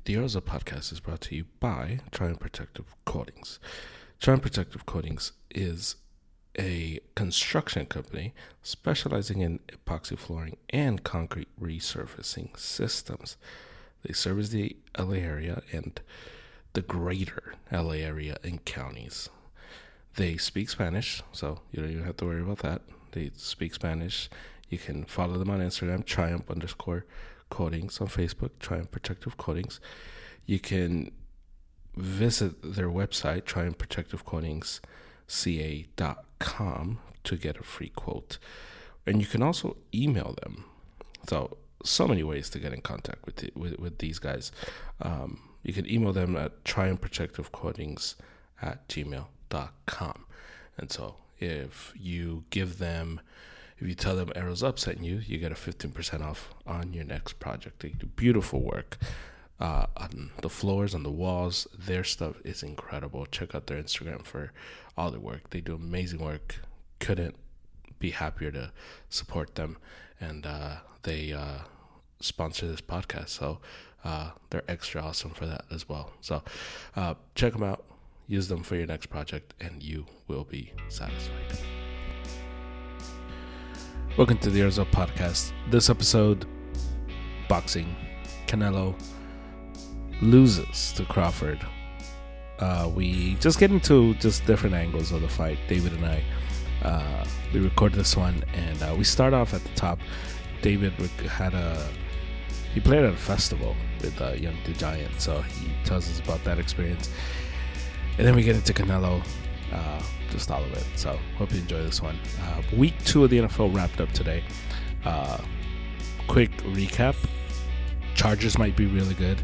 The Arosa podcast is brought to you by Triumph Protective Coatings. Triumph Protective Coatings is a construction company specializing in epoxy flooring and concrete resurfacing systems. They service the LA area and the greater LA area and counties. They speak Spanish, so you don't even have to worry about that. They speak Spanish. You can follow them on Instagram, Triumph_Coatings, on Facebook, Triumph Protective Coatings. You can visit their website, triumphprotectivecoatingsca.com, to get a free quote. And you can also email them. So many ways to get in contact with these guys. You can email them at triumphprotectivecoatings@gmail.com. And so if you tell them Arrows Up sent you, you get a 15% off on your next project. They do beautiful work on the floors, on the walls. Their stuff is incredible. Check out their Instagram for all their work. They do amazing work. Couldn't be happier to support them. And they sponsor this podcast, so they're extra awesome for that as well. So check them out. Use them for your next project, and you will be satisfied. Welcome to the Arrows Up podcast. This episode, boxing. Canelo loses to Crawford. We just get into just different angles of the fight. David and I, we recorded this one, and we start off at the top. David he played at a festival with Young the Giant, so he tells us about that experience. And then we get into Canelo, just all of it. So hope you enjoy this one. Week 2 of the NFL wrapped up today. Quick recap. Chargers might be really good.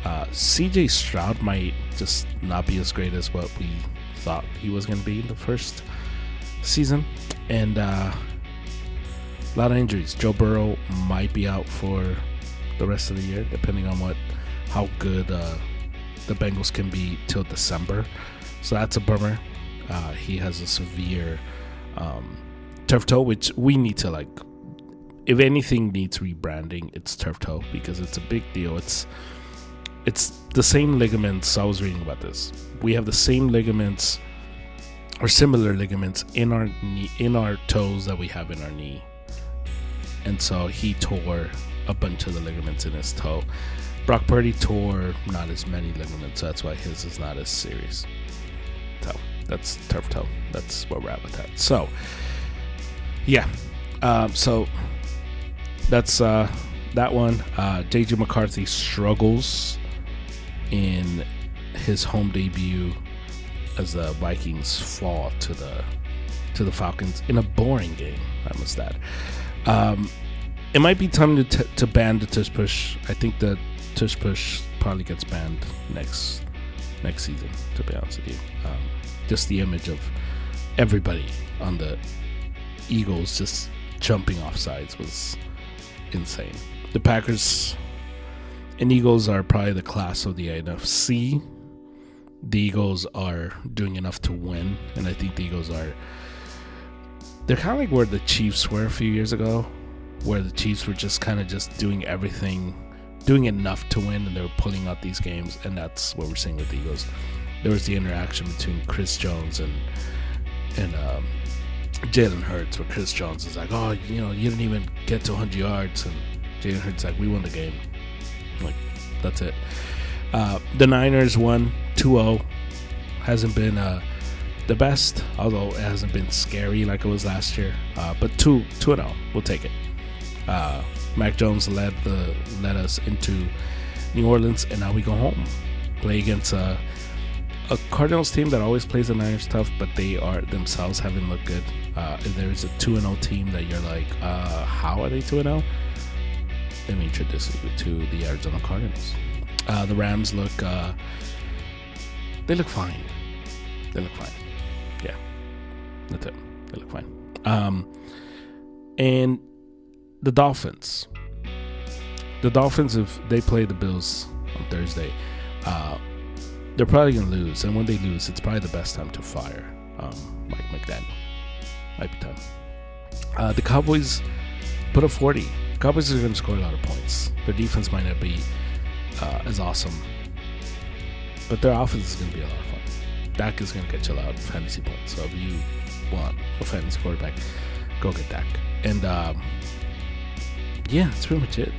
CJ Stroud might just not be as great as what we thought he was going to be in the first season. And a lot of injuries. Joe Burrow might be out for the rest of the year, depending on how good the Bengals can be till December. So that's a bummer. He has a severe turf toe, which we need to, if anything needs rebranding, it's turf toe, because it's a big deal. It's the same ligaments. I was reading about this. We have the same ligaments or similar ligaments in our knee, in our toes that we have in our knee. And so he tore a bunch of the ligaments in his toe. Brock Purdy tore not as many ligaments, so that's why his is not as serious. So that's turf toe. That's where we're at with that. So yeah, so that's that one. JJ McCarthy struggles in his home debut as the Vikings fall to the Falcons in a boring game, I must add. It might be time to ban the tush push. I think the tush push probably gets banned next season, to be honest with you. Just the image of everybody on the Eagles just jumping off sides was insane. The Packers and Eagles are probably the class of the NFC. The Eagles are doing enough to win, and I think the Eagles they're kind of like where the Chiefs were a few years ago, where the Chiefs were just kind of just doing everything, doing enough to win, and they were pulling out these games, and that's what we're seeing with the Eagles. There was the interaction between Chris Jones and Jalen Hurts, where Chris Jones is like, oh, you didn't even get to 100 yards, and Jalen Hurts is like, we won the game. I'm like, that's it. The Niners won 2-0. Hasn't been the best, although it hasn't been scary like it was last year. But 2-0, we'll take it. Mac Jones led us into New Orleans, and now we go home, play against a Cardinals team that always plays the Niners tough, but they are themselves haven't looked good. There's a 2-0 team that you're like, how are they 2-0? Let me introduce you to the Arizona Cardinals. The Rams look fine. They look fine. Yeah, that's it. They look fine. And the Dolphins, if they play the Bills on Thursday, they're probably going to lose. And when they lose, it's probably the best time to fire Mike McDaniel. Might be time. The Cowboys put up 40. The Cowboys are going to score a lot of points. Their defense might not be is awesome. But their offense is going to be a lot of fun. Dak is going to get you a lot of fantasy points. So if you want a fantasy quarterback, go get Dak. And yeah, that's pretty much it.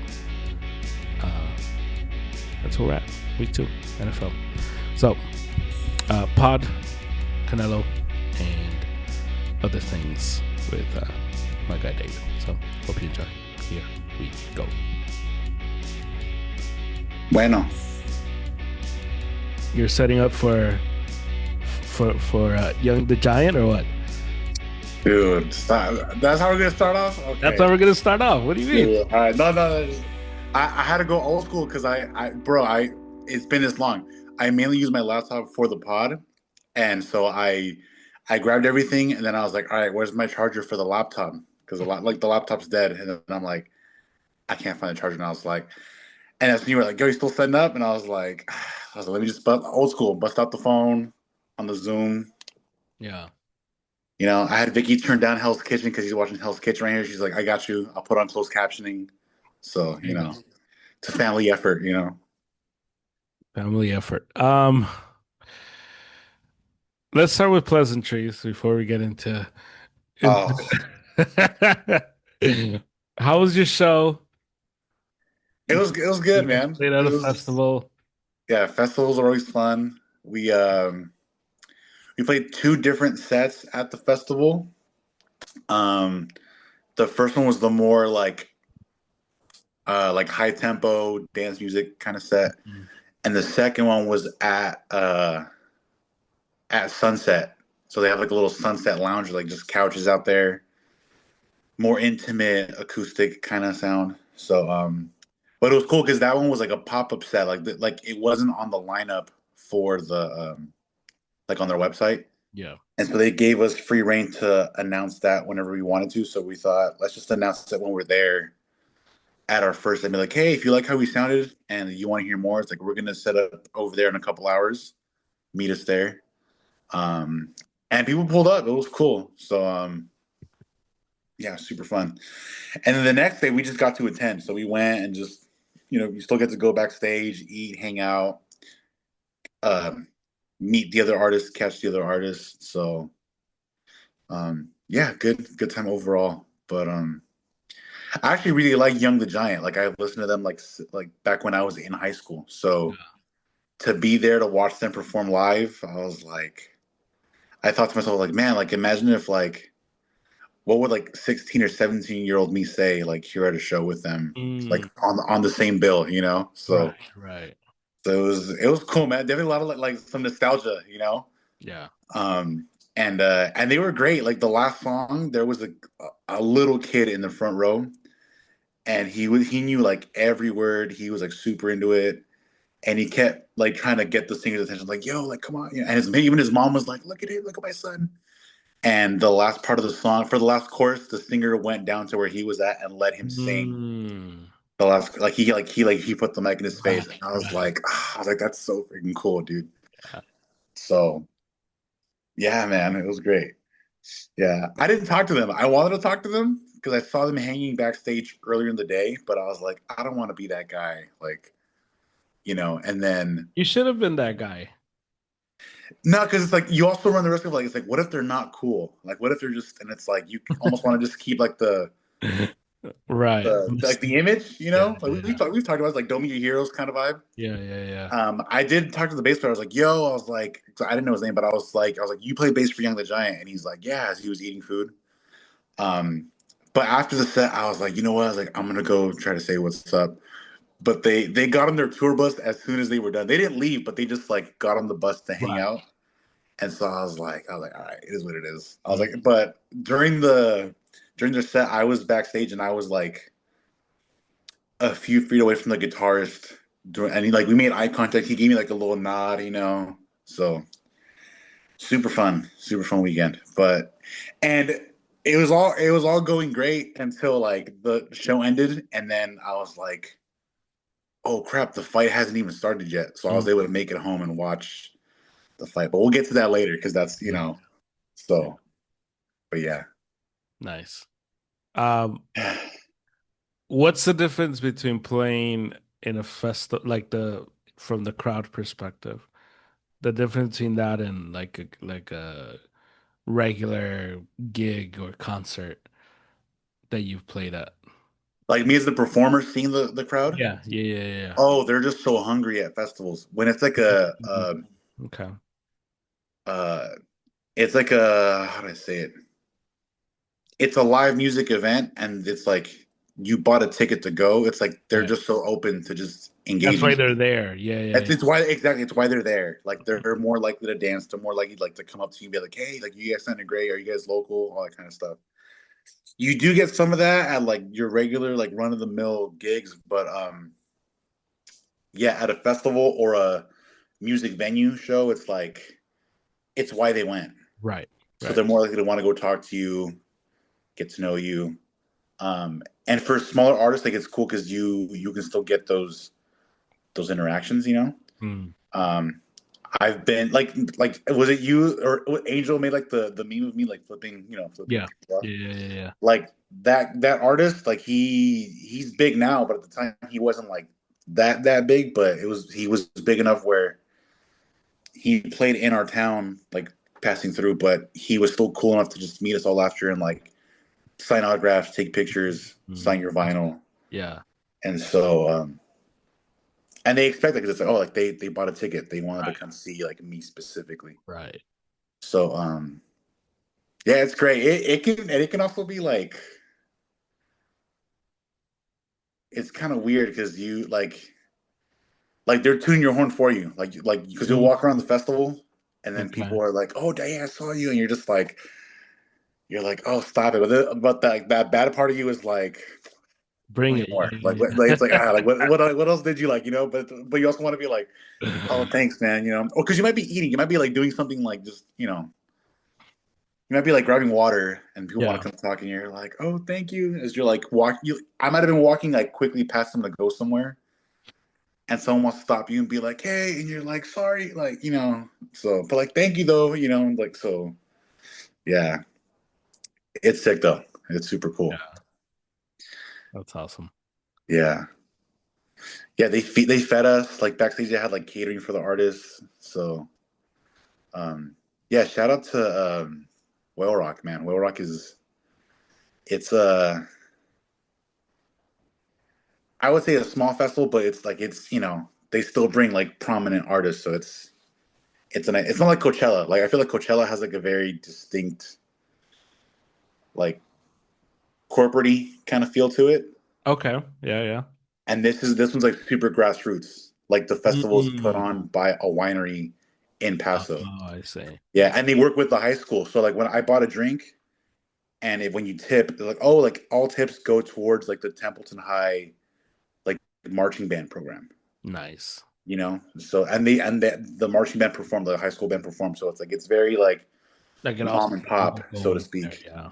That's where we're at. Week 2, NFL. So, pod, Canelo, and other things with my guy David. So, hope you enjoy. Here we go. Bueno. You're setting up for Young the Giant or what? Dude, that's how we're gonna start off. Okay. That's how we're gonna start off. What do you mean? Dude, all right, no. I had to go old school because it's been this long. I mainly use my laptop for the pod, and so I grabbed everything, and then I was like, all right, where's my charger for the laptop? Because the laptop's dead, and then I'm like, I can't find the charger, and I was like, and that's when you were like, yo, you still setting up? And I was like, let me just old school, bust out the phone on the Zoom. Yeah. You know, I had Vicky turn down Hell's Kitchen because he's watching Hell's Kitchen right here. She's like, I got you. I'll put on closed captioning. So, you know, it's a family effort, you know. Family effort. Let's start with pleasantries before we get into Oh, how was your show? it was You good, guys man. played at It a was festival. Yeah, festivals are always fun. We played 2 different sets at the festival. Um the first one was the more like high tempo dance music kind of set. Mm. And the second one was at Sunset. So they have like a little sunset lounge, like just couches out there, more intimate acoustic kind of sound. So but it was cool because that one was like a pop-up set, like it wasn't on the lineup for the like on their website. Yeah. And so they gave us free reign to announce that whenever we wanted to. So we thought, let's just announce it when we're there at our first and be like, hey, if you like how we sounded and you want to hear more, it's like we're gonna set up over there in a couple hours. Meet us there. Um and people pulled up. It was cool. So yeah, super fun. And then the next day we just got to attend. So we went and just, you know, you still get to go backstage, eat, hang out, um, meet the other artists, catch the other artists. So yeah, good time overall. But I actually really like Young the Giant. Like I listened to them like back when I was in high school. So to be there to watch them perform live, I thought to myself, like, man, like imagine if like what would like 16 or 17-year-old me say like here at a show with them, like Mm. on the same bill, you know? So Right. so it was cool, man. Definitely a lot of like some nostalgia, you know? Yeah. And they were great. Like the last song, there was a little kid in the front row, and he knew like every word. He was like super into it, and he kept like trying to get the singer's attention, like, yo, like come on, you know? And even his mom was like, look at it, look at my son. And the last part of the song, for the last chorus, the singer went down to where he was at and let him sing Mm. the last. He put the mic in his face, and I was like, that's so freaking cool, dude. Yeah. So yeah, man, it was great. Yeah, I didn't talk to them. I wanted to talk to them because I saw them hanging backstage earlier in the day, but I was like, I don't want to be that guy, like, you know. And then You should have been that guy. no, because it's like you also run the risk of like, it's like, what if they're not cool? Like, what if they're just, and it's like you almost want to just keep like Right. the image, you Yeah, know? Like yeah, we've talked about like don't meet your heroes kind of vibe. yeah, yeah, yeah. I did talk to the bass player. I was like, yo, I was like, I didn't know his name, but I was like, you play bass for Young the Giant, and he's like, yeah, as he was eating food. Um, but after the set, I was like, you know what? I was like, I'm gonna go try to say what's up. But they got on their tour bus as soon as they were done. They didn't leave, but they just like got on the bus to hang Right. out. And so I was like, all right, it is what it is. I was like, Mhm. but during their set, I was backstage and I was like a few feet away from the guitarist. And we made eye contact. He gave me like a little nod, you know. So super fun weekend. But and it was all going great until like the show ended, and then I was like, oh crap, the fight hasn't even started yet. So I was able to make it home and watch the fight. But we'll get to that later because that's Yeah. so. But yeah. Nice. Um, what's the difference between playing in a festival, like the from the crowd perspective. The difference between that and like a regular gig or concert that you've played at. Like me as the performer seeing the crowd. Yeah, yeah, yeah, yeah. Oh, they're just so hungry at festivals. When it's like Mhm. Okay. uh it's like a how do I say it? It's a live music event and it's like you bought a ticket to go. It's like they're Right. just so open to just That's engaging. why they're there. Yeah, yeah, It's, yeah. it's why exactly it's why they're there. Like they're more likely to dance, they're more likely like to come up to you and be like, hey, like you guys sounded great, are you guys local? All that kind of stuff. You do get some of that at like your regular like run of the mill gigs, but yeah, at a festival or a music venue show, it's like it's why they went. Right, So right. they're more likely to want to go talk to you, get to know you. And for smaller artists, like it's cool because you can still get those interactions, you know. Mm. Um, I've been like was it you or Angel made like the meme of me like flipping, flipping Yeah. people off? Yeah, yeah, yeah, yeah. Like that artist, like he's big now, but at the time he wasn't like that big, but he was big enough where he played in our town, like passing through, but he was still cool enough to just meet us all after and like sign autographs, take pictures, Mm. sign your vinyl. Yeah. And so and they expect like it's like, oh, like they bought a ticket. They wanted to Right, come see like me specifically. right. So yeah, it's great. It can also be it's kind of weird because you like they're tuning your horn for you. Like because you'll Mm. walk around the festival and then Okay. people are like, "Oh, Diane, I saw you," and you're like, "Oh, stop it!" But that bad part of you is like, Bring "Tell me it. more." Yeah, Like it's like yeah, like what else did you like? But you also want to be like, "Oh, yeah. thanks, man." Or because you might be eating, you might be like doing something like just you might be like grabbing water and people want Yeah. to come talk and you're like, "Oh, thank you." As you're like I might have been walking like quickly past them to go somewhere and someone wants to stop you and be like, "Hey," and you're like, "Sorry," like So, but like, "Thank you," though, like so. Yeah, it's sick though. It's super cool. Yeah. That's awesome. Yeah, yeah. They fed us like backstage. They had like catering for the artists. So, um, yeah. Shout out to Whale Rock, man. Whale Rock is it's I would say a small festival, but it's they still bring like prominent artists. So it's not like Coachella. Like I feel like Coachella has like a very distinct like corporate kind of feel to it. Okay. Yeah, yeah. And this one's like super grassroots. Like the festival's put Mm. on by a winery in Oh, Paso. I see. Yeah, and they work with the high school. So like when I bought a drink, and when you tip, they're like, oh, like all tips go towards like the Templeton High like marching band program. Nice. So the marching band performed, the high school band performed. So it's like it's very like Like it also mom and pop, so to going there. speak. Yeah.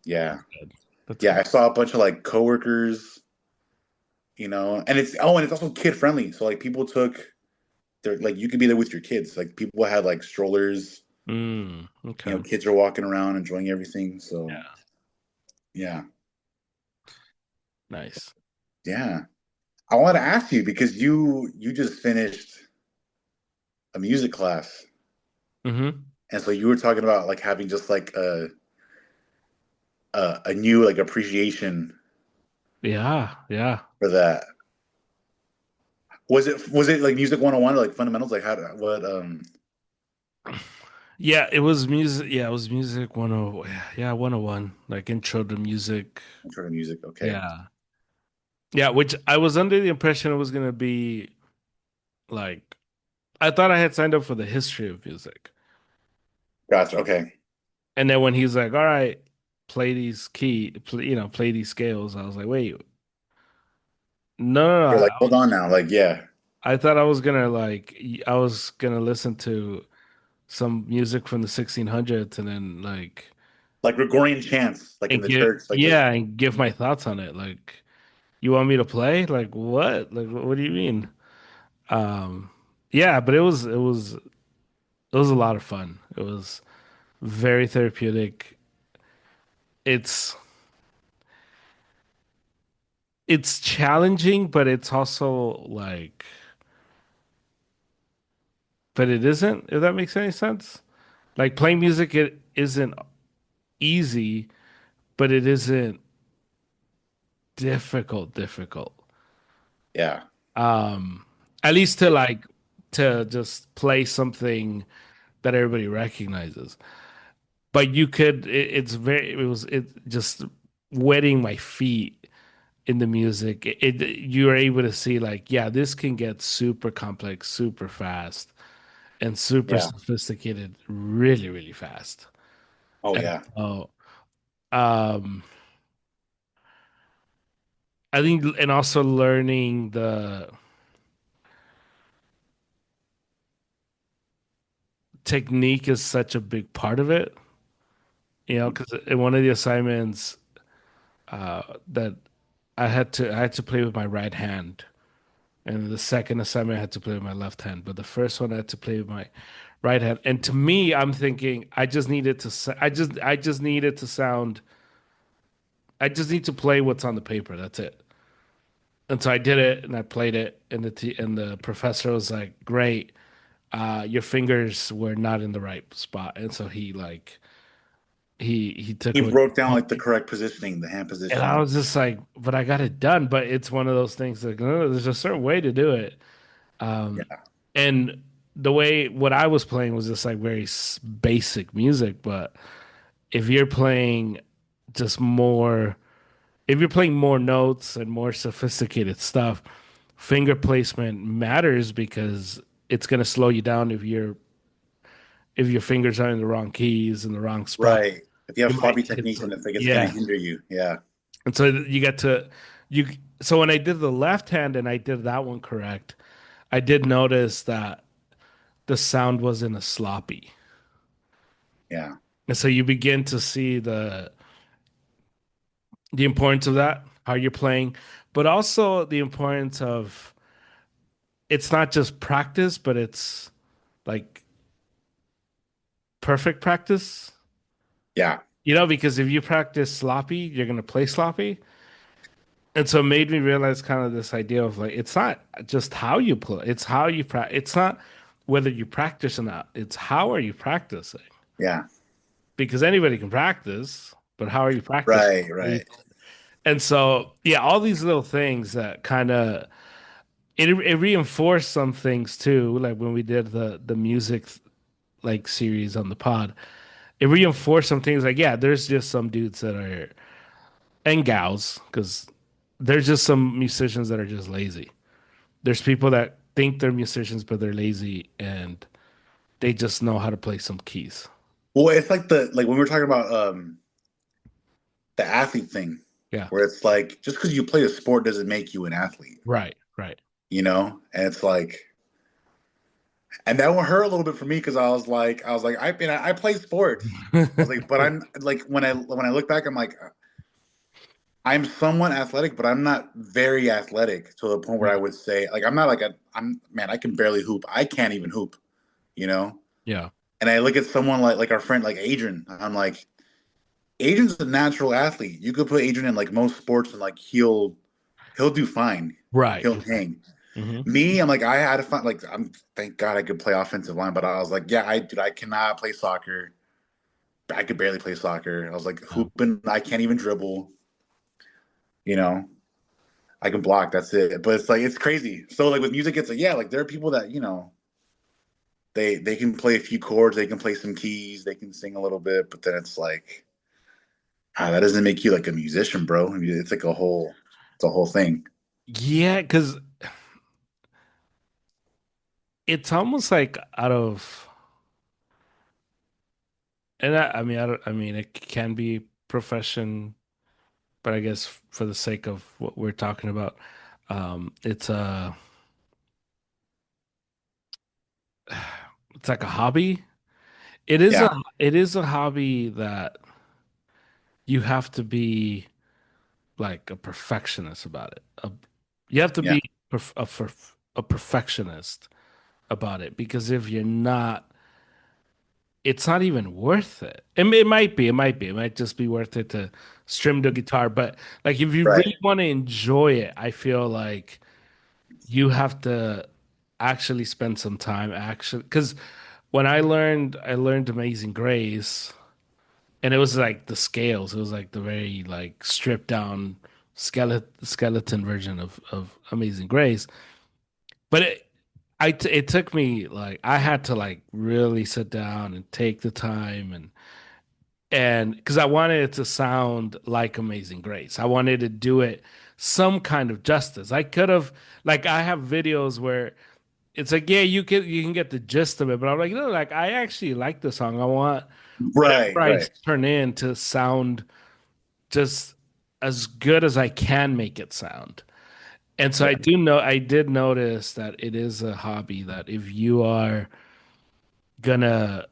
Yeah, That's good. That's yeah. good. I saw a bunch of like coworkers, and it's also kid friendly. So like people took they're like you could be there with your kids. Like people had like strollers. Okay. Kids are walking around enjoying everything. So Yeah. yeah, Nice. yeah. I want to ask you because you just finished a music class, Mm-hmm. and so you were talking about like having just like a new like appreciation Yeah, yeah. for that. Was it like music 101 or like fundamentals? Like how what Yeah, it was music. Yeah, it was music 101. Yeah, 101. Like intro to music. sort of music? Okay, Yeah. Yeah, which I was under the impression it was gonna be like I thought I had signed up for the history of music. gotcha. Okay, And then when he's like, "All right, play these play these scales," I was like, "Wait, no, no, no. you're like hold on now. Like yeah, I thought I was gonna I was gonna listen to some music from the 1600s and then like like Gregorian chants, like in and the give church, like just yeah and give my thoughts on it. Like, you want me to play? Like what? Like what do you mean? Um, yeah, but it was a lot of fun. It was very therapeutic. It's it's challenging, but it's also like, but it isn't, if that makes any sense. Like playing music, it isn't easy, but it isn't difficult. Yeah. Um, at least to like to just play something that everybody recognizes. But you could, it just wetting my feet in the music. You are able to see like, yeah, this can get super complex, super fast, and super Yeah. sophisticated really fast. Oh And yeah. so, um, I think, and also learning the technique is such a big part of it. You know, because in one of the assignments that I had to play with my right hand, and the second assignment I had to play with my left hand. But the first one I had to play with my right hand. And to me, I'm thinking I just needed to I just needed to sound. I just need to play what's on the paper. That's it. And so I did it, and I played it, and and the professor was like, "Great, your fingers were not in the right spot." And so he like he took He away. broke down like the correct positioning, the hand And I positioning. was just like, but I got it done. But it's one of those things like, no, there's a certain way to do it. Yeah. And the way what I was playing was just like very basic music. But if you're playing just more, if you're playing more notes and more sophisticated stuff, finger placement matters because it's going to slow you down if your fingers are in the wrong keys in the wrong spot. Right. If you have You might sloppy hit technique, then some, it's gonna yeah. hinder you. Yeah. And so you get to you. So when I did the left hand and I did that one correct, I did notice that the sound wasn't as sloppy. Yeah. And so you begin to see the importance of that, how you're playing, but also the importance of it's not just practice, but it's like perfect practice. Yeah. You know, because if you practice sloppy, you're gonna play sloppy. And so it made me realize kind of this idea of like it's not just how you play, it's how you practice. It's not whether you practice or not. It's how are you practicing? Yeah. Because anybody can practice, but how are you practicing? Right. Right. And so, yeah, all these little things that kind of it reinforced some things too. Like when we did the music like series on the pod, it reinforced some things. Like yeah, there's just some dudes that are and gals because there's just some musicians that are just lazy. There's people that think they're musicians but they're lazy and they just know how to play some keys. Well, it's like the like when we were talking about the athlete thing, Yeah. where it's like just because you play a sport doesn't make you an athlete, Right. you know? And it's like, and that one hurt a little bit for me because I was like, I play sports. I was like, but I'm like when I look back, I'm like, I'm somewhat athletic, but I'm not very athletic to the point where I would say like I'm not like I'm man, I can barely hoop. I can't even hoop, you know? Yeah. And I look at someone like our friend like Adrian. I'm like, Adrian's a natural athlete. You could put Adrian in like most sports and like he'll do fine. Right. He'll hang. Hmm. Me, I'm like I had to find like I'm thank God I could play offensive line, but I was like, yeah, I cannot play soccer. I could barely play soccer. I was like Yeah. hooping, I can't even dribble, you know. I can block, that's it. But it's like it's crazy. So like with music, it's like, yeah, like there are people that, they can play a few chords, they can play some keys, they can sing a little bit, but then it's like that doesn't make you like a musician, bro. I mean, it's a whole thing. Yeah, because it's almost like out of, and I mean, I mean, it can be profession, but I guess for the sake of what we're talking about, it's it's like a hobby. Yeah, It is a hobby that you have to be like a perfectionist about it. You have to yeah, be a perfectionist about it because if you're not, it's not even worth it. It might be, it might just be worth it to strum the guitar. But like, if you Right. really want to enjoy it, I feel like you have to actually spend some time actually, because when I learned Amazing Grace, and it was like the scales. It was like the very like stripped down skeleton version of Amazing Grace. But it took me like I had to like really sit down and take the time and because I wanted it to sound like Amazing Grace. I wanted to do it some kind of justice. I could have like I have videos where it's like yeah you can get the gist of it, but I'm like no like I actually like the song. I want Right. whatever I Right. turn in to sound just as good as I can make it sound. And so Right. I did notice that it is a hobby that if you are gonna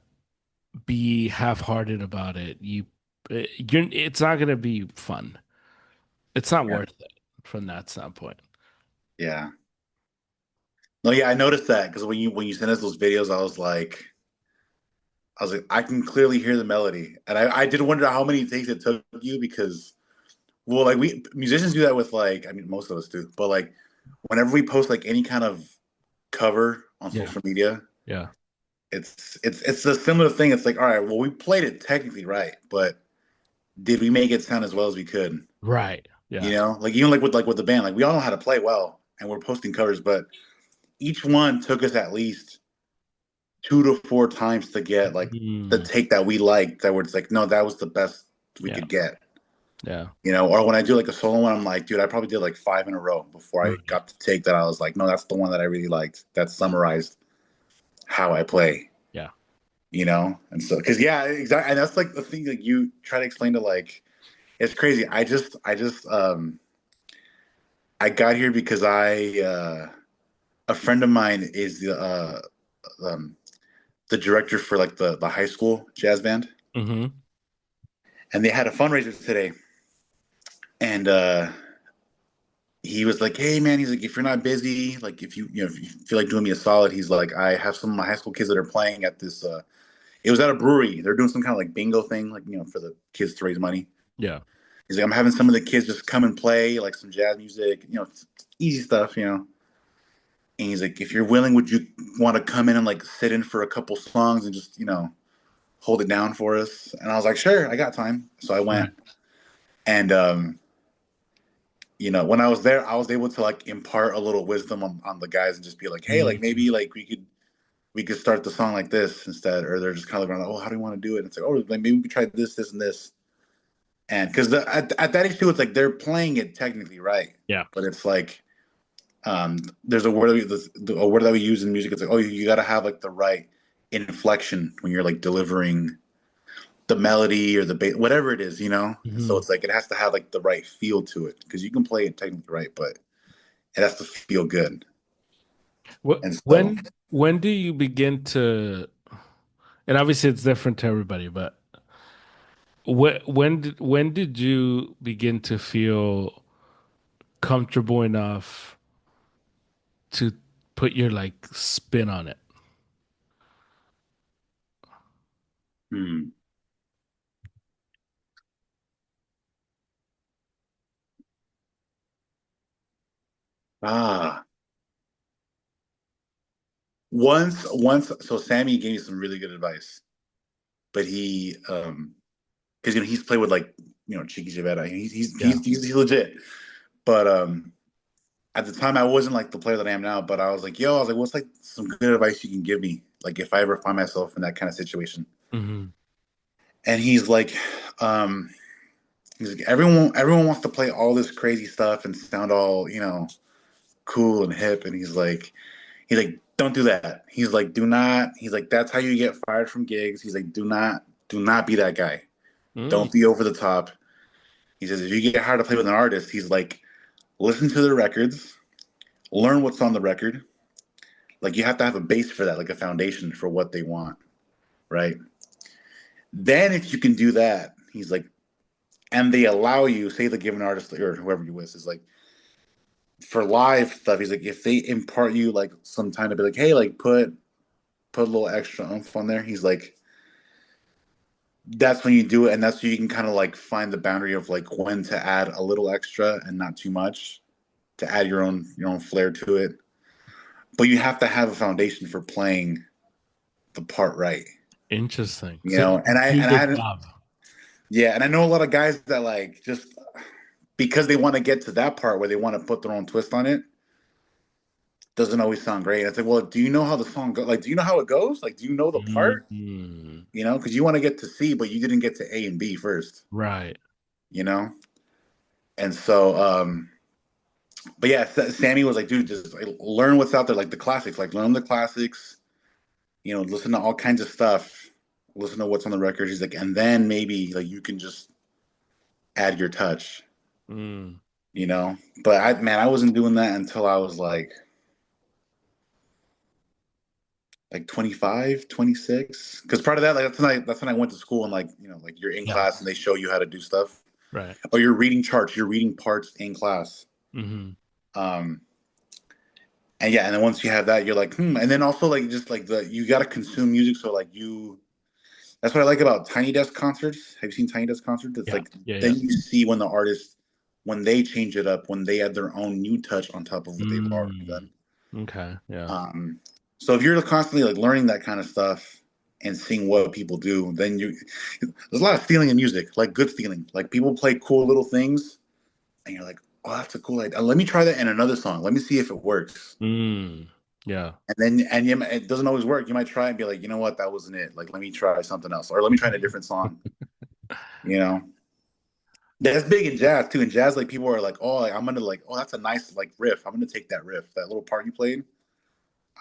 be half-hearted about it, it's not gonna be fun. It's not Yeah. worth it from that standpoint. Yeah. No, yeah, I noticed that because when you sent us those videos, I was like, I can clearly hear the melody, and I did wonder how many takes it took you because, well, like we musicians do that with like, I mean, most of us do, but like whenever we post like any kind of cover on Yeah, social media, yeah, it's a similar thing. It's like, all right, well, we played it technically right, but did we make it sound as well as we could? right, yeah. Like even like with the band, like we all know how to play well, and we're posting covers, but each one took us at least 2 to 4 times to get like the Mm, take that we liked. That was like, no, that was the best we yeah, could get. yeah, Or when I do like a solo one, I'm like, dude, I probably did like five in a row before I right, got the take that I was like, no, that's the one that I really liked. That summarized how I play. yeah. And so because yeah, exactly, and that's like the thing that you try to explain to like, it's crazy. I got here because a friend of mine is um, the director for like the high school jazz band, Mm-hmm. and they had a fundraiser today, and he was like, "Hey man," he's like, "if you're not busy, like if you feel like doing me a solid," he's like, "I have some of my high school kids that are playing at this. It was at a brewery. They're doing some kind of like bingo thing, like for the kids to raise money." Yeah. He's like, "I'm having some of the kids just come and play like some jazz music, easy stuff." And he's like, "If you're willing, would you want to come in and like sit in for a couple songs and just hold it down for us?" And I was like, "Sure, I got time." So I went, Right. and when I was there, I was able to like impart a little wisdom on the guys and just be like, "Hey, like Mm, maybe like we could start the song like this instead," or they're just kind of going, "Oh, how do you want to do it?" And it's like, "Oh, like maybe we could try this, this, and this." And because at that age too, it's like they're playing it technically right, yeah. but it's like there's a word that we use in music. It's like, oh, you got to have like the right inflection when you're like delivering the melody or the bass, whatever it is. And so Hmm. it's like it has to have like the right feel to it because you can play it technically right, but it has to feel good. What And so, when do you begin to? And obviously, it's different to everybody, but when did you begin to feel comfortable enough to put your like spin on it? hmm. ah, once, so Sammy gave me some really good advice, but because he's played with like Chicky Javetta, Yeah. he's legit, but at the time I wasn't like the player that I am now, but I was like, what's like some good advice you can give me? Like if I ever find myself in that kind of situation. Hmm. And um, he's like, everyone wants to play all this crazy stuff and sound all, cool and hip. And he's like, don't do that. He's like, that's how you get fired from gigs. He's like, do not be that guy. Mm. Don't be over the top. He says, if you get hired to play with an artist, he's like, listen to the records, learn what's on the record, like you have to have a base for that, like a foundation for what they want, right? Then if you can do that, he's like, and they allow you, say the given artist or whoever you with is like for live stuff, he's like, if they impart you like some time to be like, hey, like put a little extra oomph on there, he's like, that's when you do it, and that's when you can kind of like find the boundary of like when to add a little extra and not too much to add your own flair to it. But you have to have a foundation for playing the part right, Interesting. you So know. you do a And I good had job. yeah, and I know a lot of guys that like just because they want to get to that part where they want to put their own twist on it, doesn't always sound great. It's like, well, do you know how the song go? Like, do you know how it goes? Like, do you know the part? Mhm. You know, because you want to get to C, but you didn't get to A and B first. Right. You know, and so, but yeah, Sammy was like, dude, just like, learn what's out there, like the classics, like learn the classics. You know, listen to all kinds of stuff. Listen to what's on the record. He's like, and then maybe like you can just add your touch. Mm. You know, but I wasn't doing that until I was like 25, 26. Because part of that, like that's when I went to school and like, you know, like you're in Yeah. class and they show you how to do stuff. Right. Or you're reading charts, you're reading parts in class. Hmm. Um, and yeah, and then once you have that, you're like, and then also like just like the you gotta consume music. So like you that's what I like about Tiny Desk concerts. Have you seen Tiny Desk concerts? It's Yeah. like Yeah. Yeah. then you see when the artist when they change it up, when they add their own new touch on top of what they've already Mm. done. Okay. Yeah. So if you're constantly like learning that kind of stuff and seeing what people do, then you there's a lot of stealing in music, like good stealing. Like people play cool little things, and you're like, oh, that's a cool idea. Let me try that in another song. Let me see if it works. Mm. Yeah. And then it doesn't always work. You might try and be like, you know what, that wasn't it. Like let me try something else, or let me try a different song. You know, that's big in jazz too. In jazz, like people are like, oh, like, I'm gonna like, oh, that's a nice like riff. I'm gonna take that riff, that little part you played.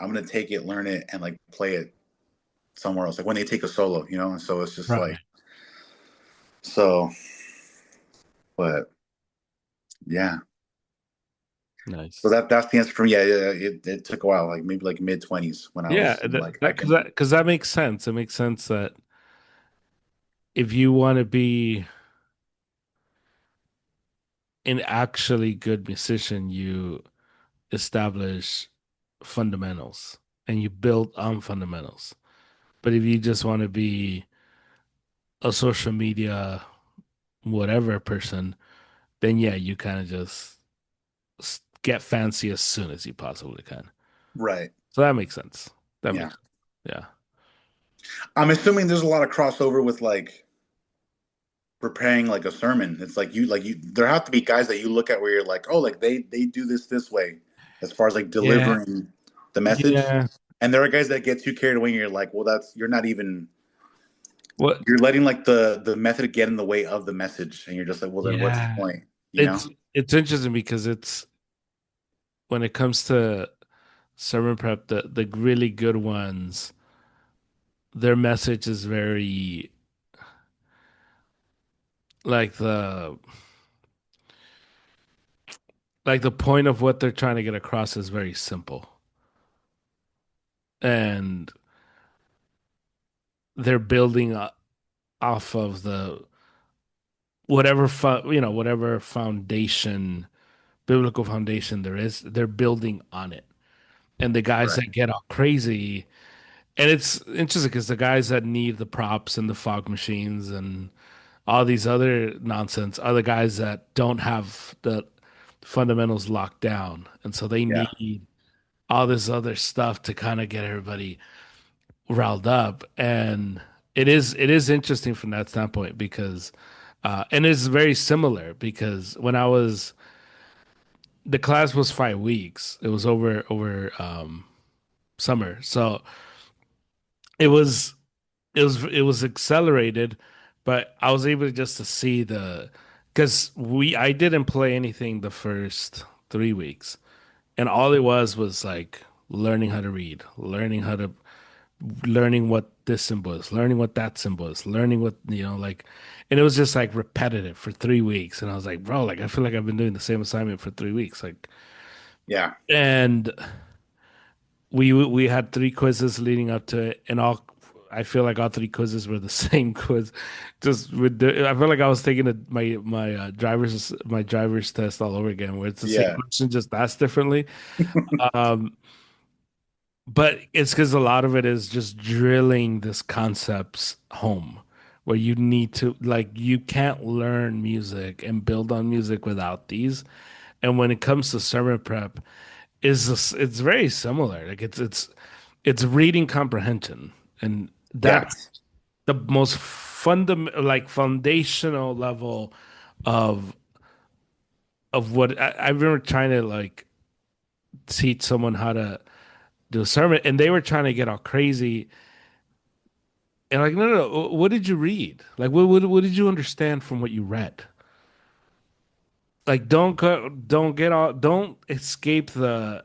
I'm gonna take it, learn it, and like play it somewhere else. Like when they take a solo, you know. And so it's just like Right. so. But yeah, so Nice. that's the answer for me. Yeah, yeah, it took a while, like maybe like mid 20s when I Yeah. was That like I that because can. that makes sense. It makes sense that if you want to be an actually good musician, you establish fundamentals and you build on fundamentals. But if you just want to be a social media whatever person, then yeah, you kind of just get fancy as soon as you possibly can. Right. So that makes sense. That Yeah. makes yeah. I'm assuming there's a lot of crossover with like preparing like a sermon. It's like you there have to be guys that you look at where you're like, oh, like they do this way as far as like Yeah, delivering the message. yeah. And there are guys that get too carried away and you're like, well, that's you're not even What? you're letting like the method get in the way of the message. And you're just like, well then what's the Yeah. point? You know? It's interesting because it's when it comes to sermon prep, the really good ones, their message is very like the point of what they're trying to get across is very simple. And they're building off of the whatever foundation, biblical foundation there is, they're building on it. And the guys Right. that get all crazy, and it's interesting because the guys that need the props and the fog machines and all these other nonsense are the guys that don't have the fundamentals locked down. And so they Yeah. need all this other stuff to kind of get everybody riled up. And it is interesting from that standpoint because and it's very similar because when I was the class was 5 weeks. It was over summer. So it was it was accelerated, but I was able just to see the because we I didn't play anything the first 3 weeks, and all it was like learning how to read, learning what this symbol is, learning what that symbol is, learning what like, and it was just like repetitive for 3 weeks, and I was like, bro, like I feel like I've been doing the same assignment for 3 weeks, like, Yeah. and we had three quizzes leading up to it, and all I feel like all three quizzes were the same quiz. Just I feel like I was taking my driver's test all over again, where it's the same Yeah. question just asked differently. Um, but it's because a lot of it is just drilling this concepts home, where you need to like you can't learn music and build on music without these. And when it comes to sermon prep, it's very similar. Like it's reading comprehension, and Yeah, that's the most fundamental, like foundational level of what I remember trying to like teach someone how to do a sermon, and they were trying to get all crazy. And like, no, no, no. What did you read? Like, what did you understand from what you read? Like, don't get all, don't escape the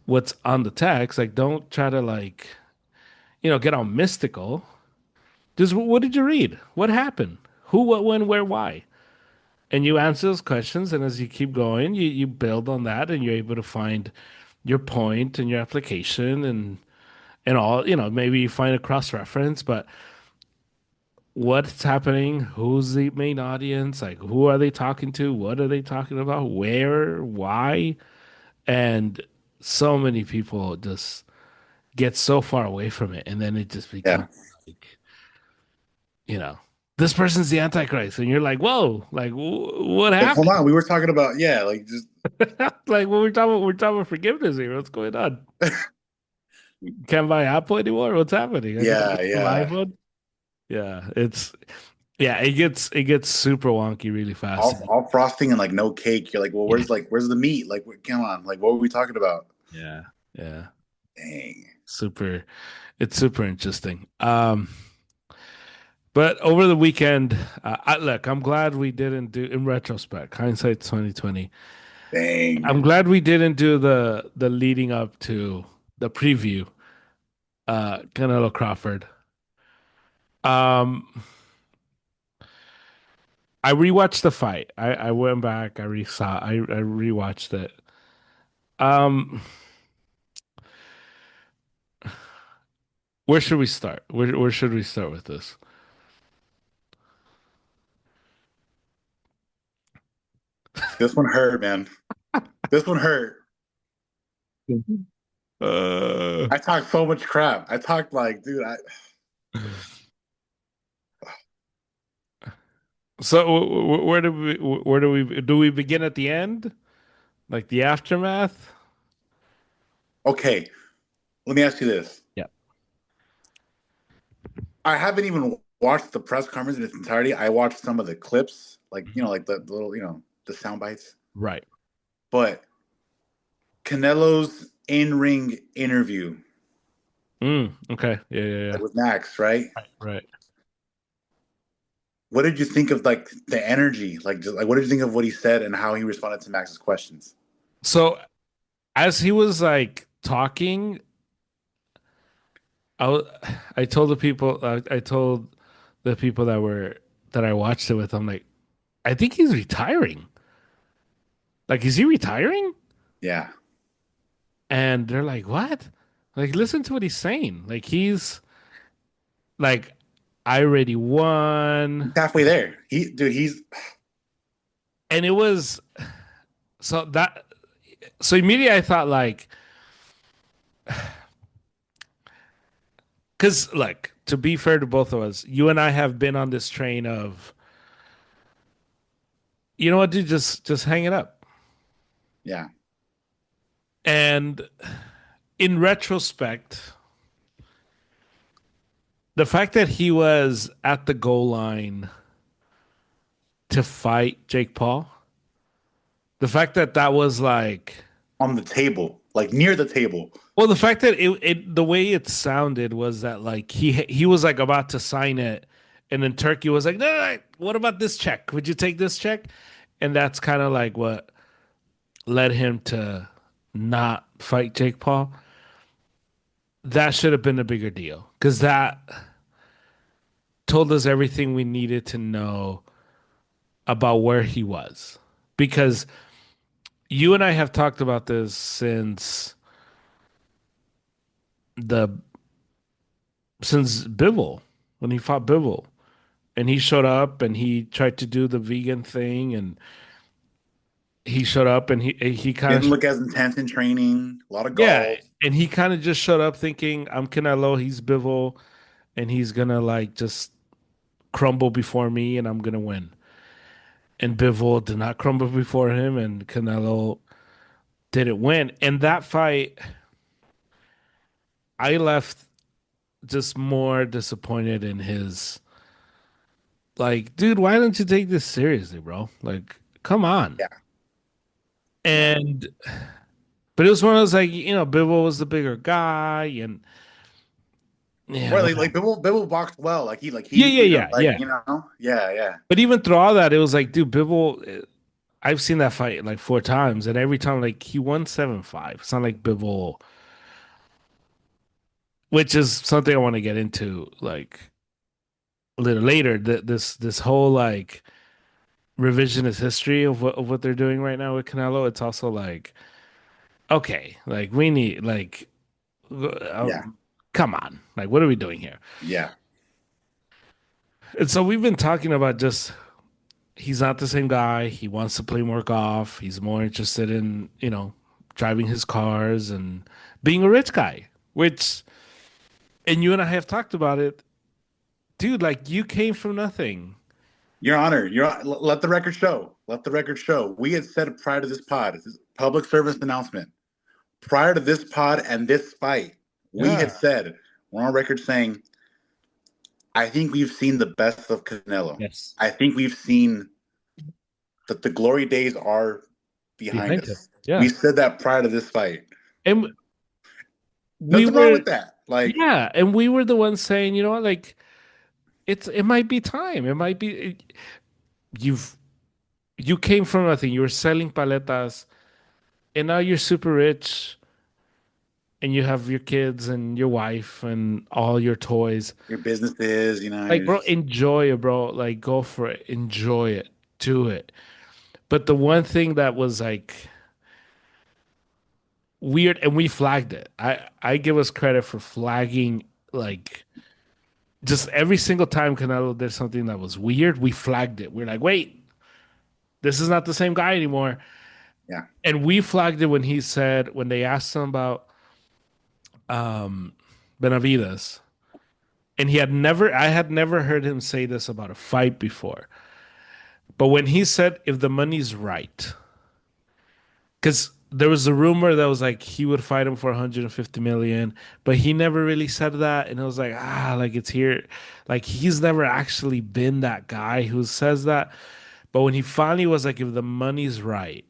what's on the text. Like, don't try to like, get all mystical. Just what did you read? What happened? Who, what, when, where, why? And you answer those questions, and as you keep going, you build on that, and you're able to find your point and your application, and all. Maybe you find a cross reference, but what's happening, who's the main audience, like who are they talking to, what are they talking about, where, why, and so many people just get so far away from it, and then it just yeah. becomes like, you know this person's the antichrist, and you're like, whoa, like what Like, hold happened? on, we were talking about like just Like what we're talking about forgiveness here. What's going on? Can't buy Apple anymore. What's happening? I can't yeah, get an yeah. iPhone. Yeah, yeah, it gets super wonky really fast. All frosting and like no cake. You're like, well, where's the meat? Like, come on, like, what were we talking about? Yeah, yeah. Dang. Super, it's super interesting. But over the weekend, look, I'm glad we didn't do, in retrospect, hindsight 2020. Dang. I'm glad we didn't do the leading up to the preview, Canelo Crawford. Um, I rewatched the fight. I went back. I rewatched it. Um, where should we start? Where should we start with this? This one hurt, man. This one hurt. Uh, I talked so much crap. I talked like, dude, so where do we begin at the end? Like the aftermath? okay, let me ask you this. Yeah. I haven't even watched the press conference in its entirety. I watched some of the clips, like, like the little, the sound bites. Right. But Canelo's in-ring interview, Okay. Yeah, yeah, yeah. like with Max, right? Right. Right. What did you think of like the energy? Like, just like, what did you think of what he said and how he responded to Max's questions? So as he was like talking, I wa- I told the people I told the people that I watched it with, I'm like, I think he's retiring. Like, is he retiring? Yeah, And they're like, what? Like, listen to what he's saying. Like, he's like, I already won. he's halfway there. He's And it was so that so immediately I thought like, because like to be fair to both of us, you and I have been on this train of, you know what, dude, just hang it up. yeah. And in retrospect, the fact that he was at the goal line to fight Jake Paul, the fact that that was like, On the table, like near the table. well, the fact that the way it sounded was that like he was like about to sign it, and then Turkey was like, no, no, no, what about this check? Would you take this check? And that's kind of like what led him to not fight Jake Paul. That should have been a bigger deal because that told us everything we needed to know about where he was. Because you and I have talked about this the since Bivol, when he fought Bivol, and he showed up and he tried to do the vegan thing, and he showed up and he kind Didn't of, look as intense in training. A lot of yeah, golf. and he kind of just showed up thinking, I'm Canelo, he's Bivol, and he's gonna like just crumble before me and I'm gonna win. And Bivol did not crumble before him, and Canelo didn't win. And that fight, I left just more disappointed in his like, dude, why don't you take this seriously, bro? Like, come on. Yeah, yeah. And but it was one of those like, Bivol was the bigger guy, and yeah, Right, whatever. Bibble boxed well. Yeah, yeah, yeah, like yeah. yeah, yeah. But even through all that, it was like, dude, Bivol. I've seen that fight like 4 times, and every time like he won 7-5. It's not like Bivol, which is something I want to get into like a little later. This whole like revisionist history of what they're doing right now with Canelo. It's also like, okay, like we need like, uh, Yeah, come on, like what are we doing here? yeah. And so we've been talking about just he's not the same guy. He wants to play more golf. He's more interested in, driving his cars and being a rich guy, which, and you and I have talked about it, dude, like you came from nothing. Your Honor, let the record show. Let the record show. We had said prior to this pod, this is public service announcement. Prior to this pod and this fight, we Yeah. had said we're on record saying, I think we've seen the best of Canelo. Yes. I think we've seen that the glory days are behind Behind him. us. Yeah. We said that prior to this fight. And we Nothing wrong were, with that. Like, yeah. And we were the ones saying, you know what, like it might be time. It might be, you've, you came from nothing. You were selling paletas and now you're super rich and you have your kids and your wife and all your toys. your business is, Like, bro, enjoy it, bro. Like, go for it. Enjoy it. Do it. But the one thing that was like weird, and we flagged it. I give us credit for flagging like just every single time Canelo did something that was weird, we flagged it. We're like, wait, this is not the same guy anymore. yeah. And we flagged it when he said when they asked him about um Benavides, and I had never heard him say this about a fight before. But when he said if the money's right, because there was a rumor that was like he would fight him for 150 million, but he never really said that. And it was like, like it's here. Like he's never actually been that guy who says that. But when he finally was like, if the money's right,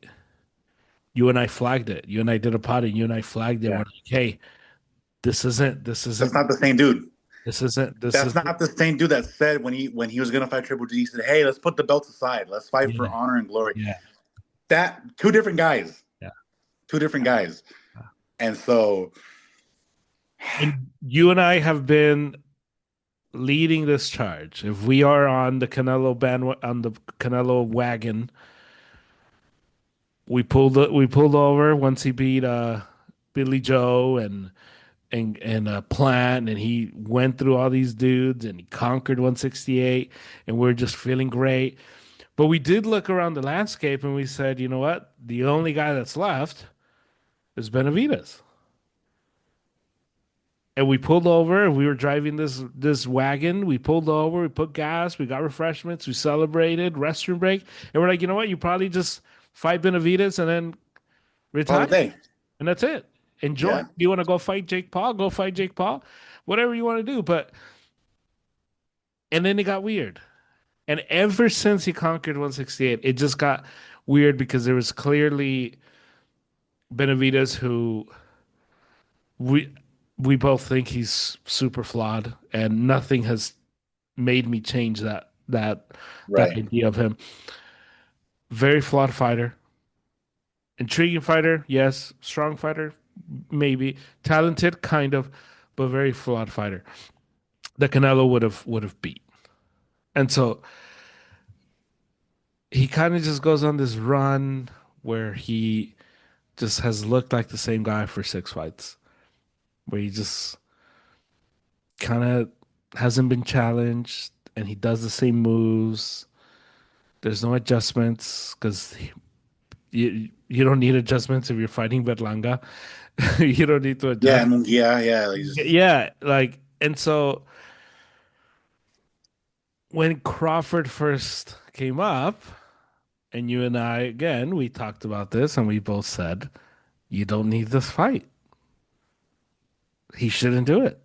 you and I flagged it. You and I did a pod and you and I flagged it. And Yeah. we're like, hey, this isn't, this That's isn't, not the same dude. this isn't, this That's isn't. not the same dude that said when he was gonna fight Triple G, he said, "Hey, let's put the belts aside. Let's fight for Yeah, honor and glory." yeah, That two different guys. yeah. Two different guys. And so And you and I have been leading this charge. If we are on the Canelo on the Canelo wagon, we pulled over once he beat Billy Joe and Plant, and he went through all these dudes and he conquered 168, and we're just feeling great. But we did look around the landscape and we said, you know what? The only guy that's left is Benavides. And we pulled over. We were driving this wagon. We pulled over. We put gas. We got refreshments. We celebrated. Restroom break. And we're like, you know what? You probably just fight Benavides and then call retire, it a day. and that's it. Enjoy. Yeah. You want to go fight Jake Paul? Go fight Jake Paul. Whatever you want to do. But and then it got weird. And ever since he conquered 168, it just got weird because there was clearly Benavides who we we both think he's super flawed, and nothing has made me change that Right. idea of him. Very flawed fighter, intriguing fighter, yes. Strong fighter, maybe. Talented, kind of, but very flawed fighter that Canelo would have beat. And so he kind of just goes on this run where he just has looked like the same guy for 6 fights, where he just kind of hasn't been challenged and he does the same moves. There's no adjustments because you don't need adjustments if you're fighting Berlanga. You don't need to Yeah, adjust. yeah, yeah. Like just, Yeah, like, and so when Crawford first came up, and you and I again, we talked about this, and we both said you don't need this fight. He shouldn't do it.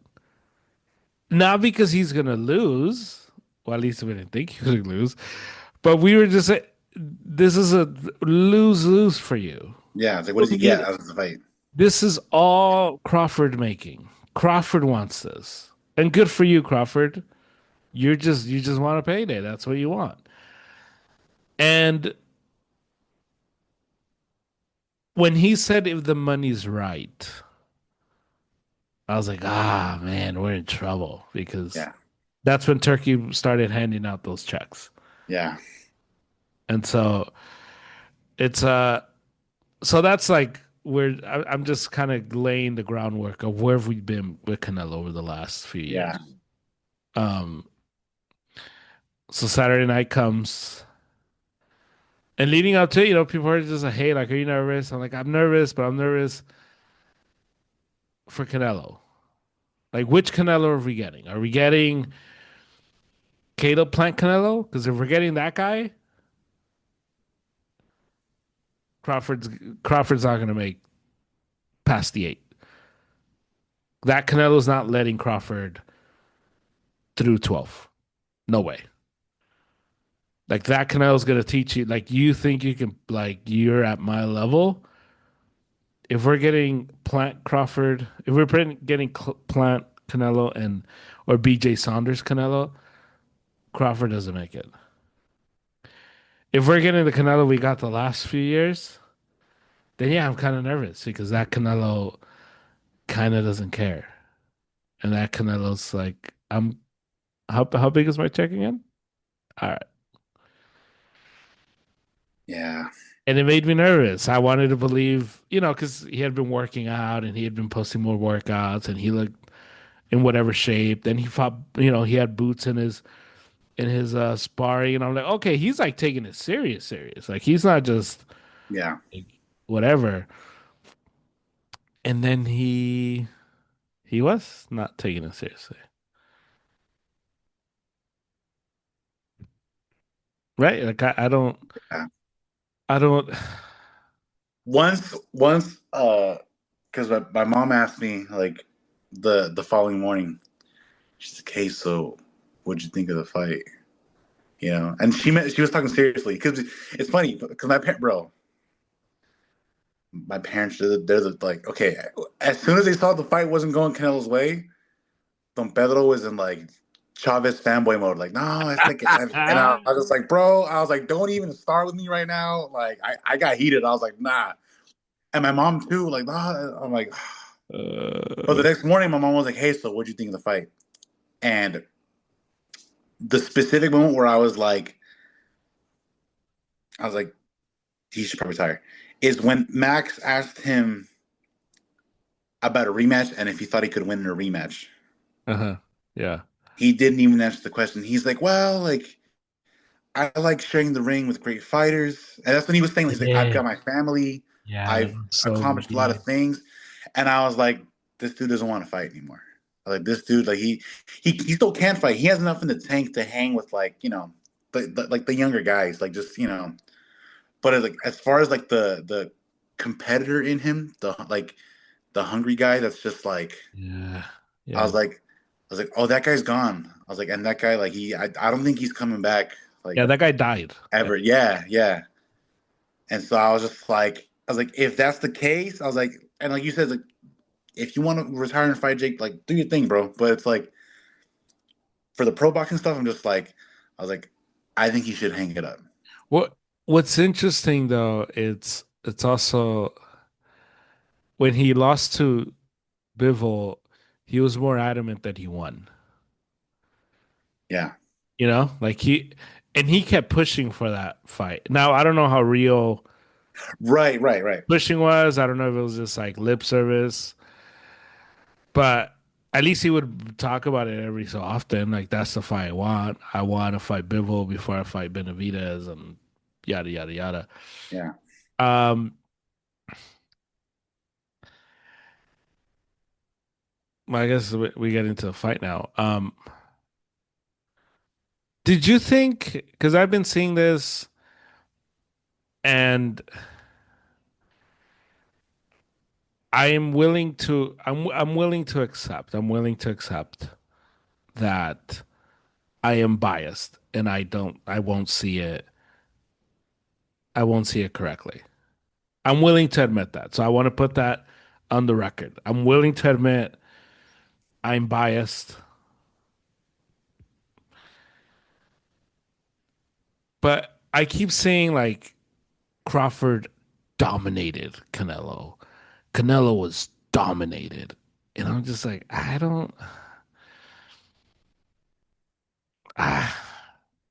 Not because he's gonna lose. Well, at least we didn't think he would lose. But we were just saying, this is a lose lose for you. Yeah, it's like, what You does he don't get need out of the fight? This is all Crawford making. Crawford wants this. And good for you, Crawford. You just want a payday. That's what you want. And when he said if the money's right, I was like, ah man, we're in trouble because Yeah, that's when Turkey started handing out those checks. yeah, And so it's so that's like where I'm just kind of laying the groundwork of where have we been with Canelo over the last few yeah, years. Um so Saturday night comes. And leading up to it, people are just like, hey, like, are you nervous? I'm like, I'm nervous, but I'm nervous for Canelo. Like, which Canelo are we getting? Are we getting Caleb Plant Canelo? Because if we're getting that guy, Crawford's Crawford's not going to make past the eight. That Canelo's not letting Crawford through 12. No way. Like that Canelo's going to teach you. Like you think you can. Like you're at my level. If we're getting Plant Crawford, if we're getting Plant Canelo and or BJ Saunders Canelo, Crawford doesn't make it. If we're getting the Canelo we got the last few years, then yeah, I'm kind of nervous because that Canelo kind of doesn't care, and that Canelo's like, I'm how big is my check again? All right, yeah, and it made me nervous. I wanted to believe, because he had been working out and he had been posting more workouts, and he looked in whatever shape. Then he fought, he had boots in his sparring, and I'm like, okay, he's like taking it serious. Like he's not just yeah, like, whatever. And then he was not taking it seriously, right? Like yeah. I don't. Once, because my mom asked me like the following morning, she's like, "Hey, so what'd you think of the fight?" And she was talking seriously because it's funny because my parents like, okay, as soon as they saw the fight wasn't going Canelo's way, Don Pedro was in like Chavez fanboy mode, like, no, it's like, and I was just like, bro, I was like, don't even start with me right now. Like, I got heated. I was like, nah. And my mom too, like, nah. I'm like, but the uh, next morning, my mom was like, hey, so what'd you think of the fight? And the specific moment where I was like, he should probably retire, is when Max asked him about a rematch and if he thought he could win in a rematch. uh-huh. Yeah. He didn't even answer the question. He's like, well, like, I like sharing the ring with great fighters. And that's when he was saying, he's like, I've Yeah. got my family, Yeah, that I've was so accomplished a lot of mean. things. And I was like, this dude doesn't want to fight anymore. Like this dude, like he still can fight. He has enough in the tank to hang with like, like the younger guys, like just, but as far as like the competitor in him, the hungry guy that's just like Yeah. I Yeah. was like I was like, oh, that guy's gone. I was like, and that guy, like I don't think he's coming back like Yeah, that guy died. Yeah. ever. Yeah, yeah. And so I was just like, I was like, if that's the case, I was like, and like you said, like if you want to retire and fight Jake, like do your thing, bro. But it's like for the pro boxing stuff, I'm just like, I was like, I think he should hang it up. What What's interesting though, it's also when he lost to Bivol, he was more adamant that he won. Yeah. Like he kept pushing for that fight. Now I don't know how real Right, right, right. pushing was. I don't know if it was just like lip service, but at least he would talk about it every so often. Like that's the fight I want. I want to fight Bivol before I fight Benavidez and yada yada yada. Yeah. Um, well, I guess we get into the fight now. Did you think? Because I've been seeing this, and I'm willing to accept. I'm willing to accept that I am biased, and I won't see it. I won't see it correctly. I'm willing to admit that. So I want to put that on the record. I'm willing to admit I'm biased, but I keep saying like Crawford dominated Canelo. Canelo was dominated. And I'm just like, I don't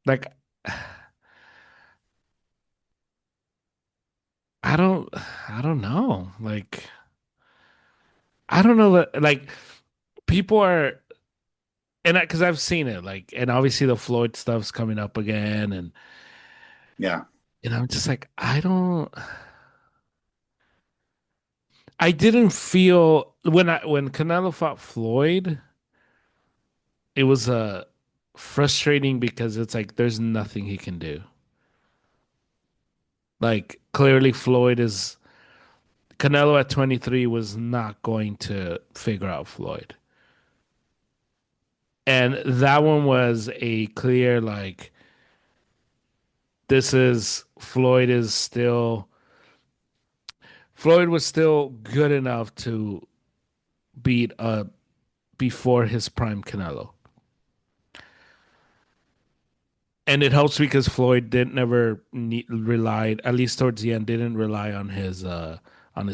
like I don't I don't know. Like I don't know that like people are and because I've seen it like and obviously the Floyd stuff's coming up again Yeah, and I'm just like I didn't feel when Canelo fought Floyd, it was frustrating because it's like there's nothing he can do. Like clearly Floyd is Canelo at 23 was not going to figure out Floyd. And that one was a clear like this is Floyd was still good enough to beat before his prime Canelo. And it helps because Floyd didn't never relied at least towards the end didn't rely on his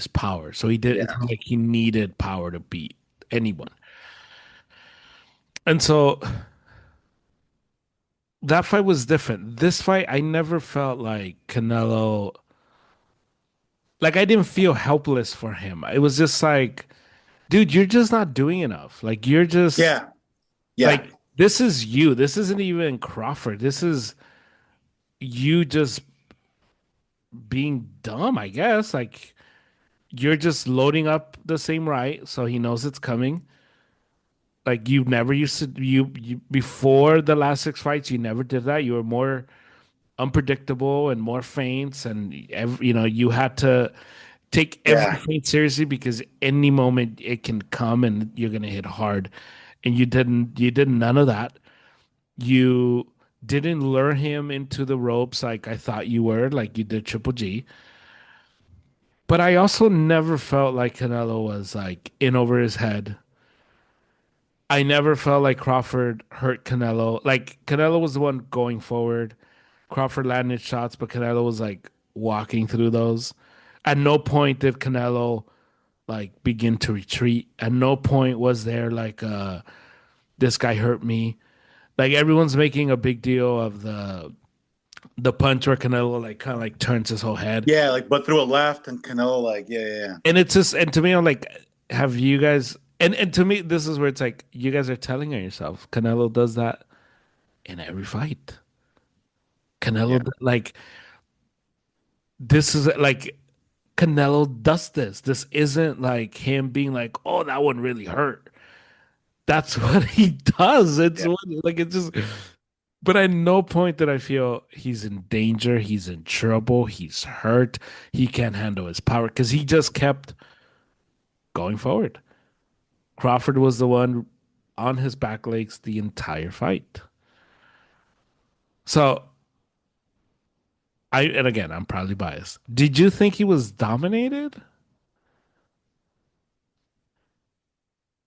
power. So he did it's yeah, not like he needed power to beat anyone. And so that fight was different. This fight I never felt like Canelo like I didn't feel helpless for him. It was just like dude, you're just not doing enough. Like you're just yeah, yeah, like this is you. This isn't even Crawford. This is you just being dumb, I guess. Like you're just loading up the same right, so he knows it's coming. Like you never used to you before the last six fights, you never did that. You were more unpredictable and more feints, and you had to take every yeah, feint seriously because any moment it can come and you're gonna hit hard. And you did none of that. You didn't lure him into the ropes like I thought you were, like you did Triple G. But I also never felt like Canelo was like in over his head. I never felt like Crawford hurt Canelo. Like Canelo was the one going forward. Crawford landed shots, but Canelo was like walking through those. At no point did Canelo like begin to retreat. At no point was there like this guy hurt me. Like everyone's making a big deal of the punch where Canelo like kind of like turns his whole head. yeah. Like, but through a left and Canelo, like, yeah, yeah, yeah. And it's just and to me I'm like have you guys and to me this is where it's like you guys are telling on yourself. Canelo does that in every fight. Yeah. Like this is like Canelo does this. This isn't like him being like, "Oh, that one really hurt." That's what he does. It's Yeah. what, like it's just. But at no point did I feel he's in danger. He's in trouble. He's hurt. He can't handle his power because he just kept going forward. Crawford was the one on his back legs the entire fight. So and again, I'm probably biased. Did you think he was dominated?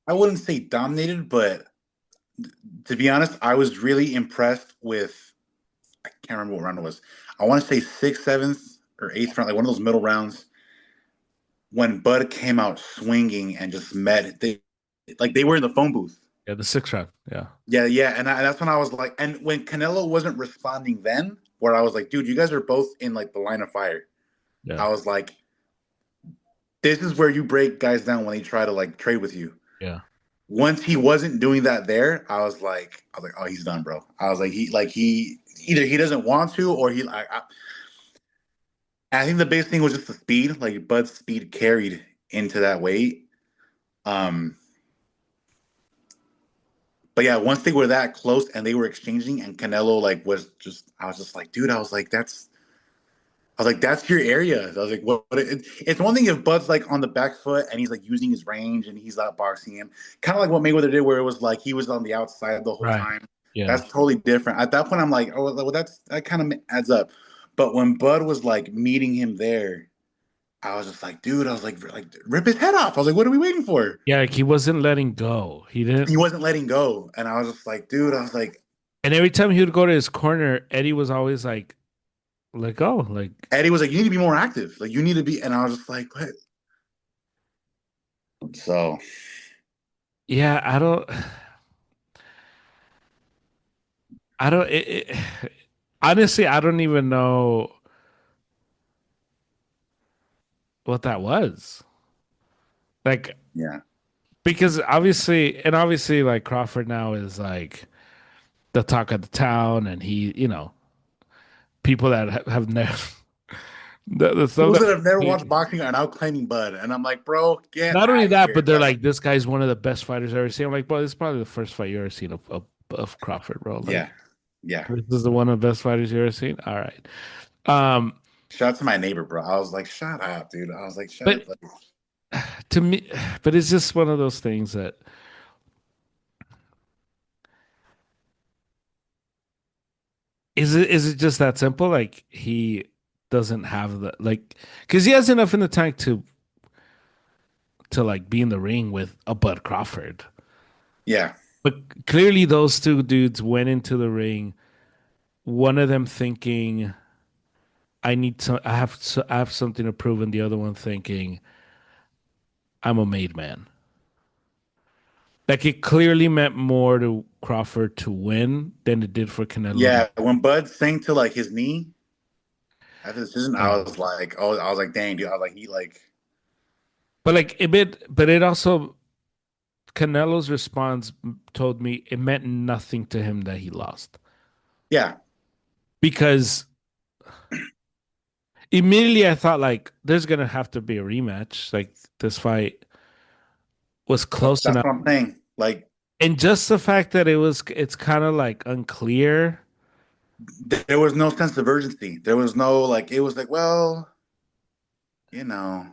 I wouldn't say dominated, but to be honest, I was really impressed with. I can't remember what round it was. I want to say sixth, seventh, or eighth round, like one of those middle rounds when Bud came out swinging and just met. They were in the phone booth. Yeah, the sixth round. Yeah, Yeah, yeah, and that's when I was like, and when Canelo wasn't responding, then where I was like, dude, you guys are both in like the line of fire. yeah, I was like, this is where you break guys down when they try to like trade with you. yeah, Once he wasn't doing that there, I was like, oh, he's done, bro. I was like, he either he doesn't want to or I think the biggest thing was just the speed. Like Bud's speed carried into that weight. Um, But yeah, once they were that close and they were exchanging, and Canelo like was just, I was just like, dude, I was like, that's your area. I was like, it's one thing if Bud's like on the back foot and he's like using his range and he's out boxing him, kind of like what Mayweather did, where it was like he was on the outside the whole Right. time. Yeah. That's totally different. At that point, I'm like, oh, well, that kind of adds up. But when Bud was like meeting him there, I was just like, dude, I was like, rip his head off. I was like, what are we waiting for? Yeah, like he wasn't letting go. He didn't. He wasn't letting go, and I was just like, dude, I was like, And every time he would go to his corner, Eddie was always like, let go. Like, Eddie was like, you need to be more active. Like, you need to be, and I was just like, what? So yeah, I don't, honestly, I don't even know what that was. Like, yeah, because obviously, like Crawford now is like the talk of the town, and people that have never, the stuff people that that, have never watched boxing are now claiming Bud, and I'm like, bro, get not only out of that, here. but they're like, this guy's one of the best fighters I've ever seen. I'm like, bro, this is probably the first fight you ever seen of Crawford, bro. Like, Yeah, yeah. this is the one of the best fighters you ever seen. All right. Um, Shout out to my neighbor, bro. I was like, shut up, dude. I was like, shut but up. Like, to me, but it's just one of those things that is it just that simple? Like he doesn't have the like because he has enough in the tank to like be in the ring with a Bud Crawford. yeah, But clearly those two dudes went into the ring, one of them thinking I have something to prove, and the other one thinking I'm a made man. Like it clearly meant more to Crawford to win than it did for Canelo to. yeah. When Bud sank to like his knee after the decision, I Um, was like, oh, I was like, dang, dude. I was like, he like, but it also Canelo's response told me it meant nothing to him that he lost yeah, because immediately I thought like there's gonna have to be a rematch. Like this fight was close that's enough, what I'm saying. Like, and just the fact that it's kind of like unclear. there was no sense of urgency. There was no like, it was like, well, you know,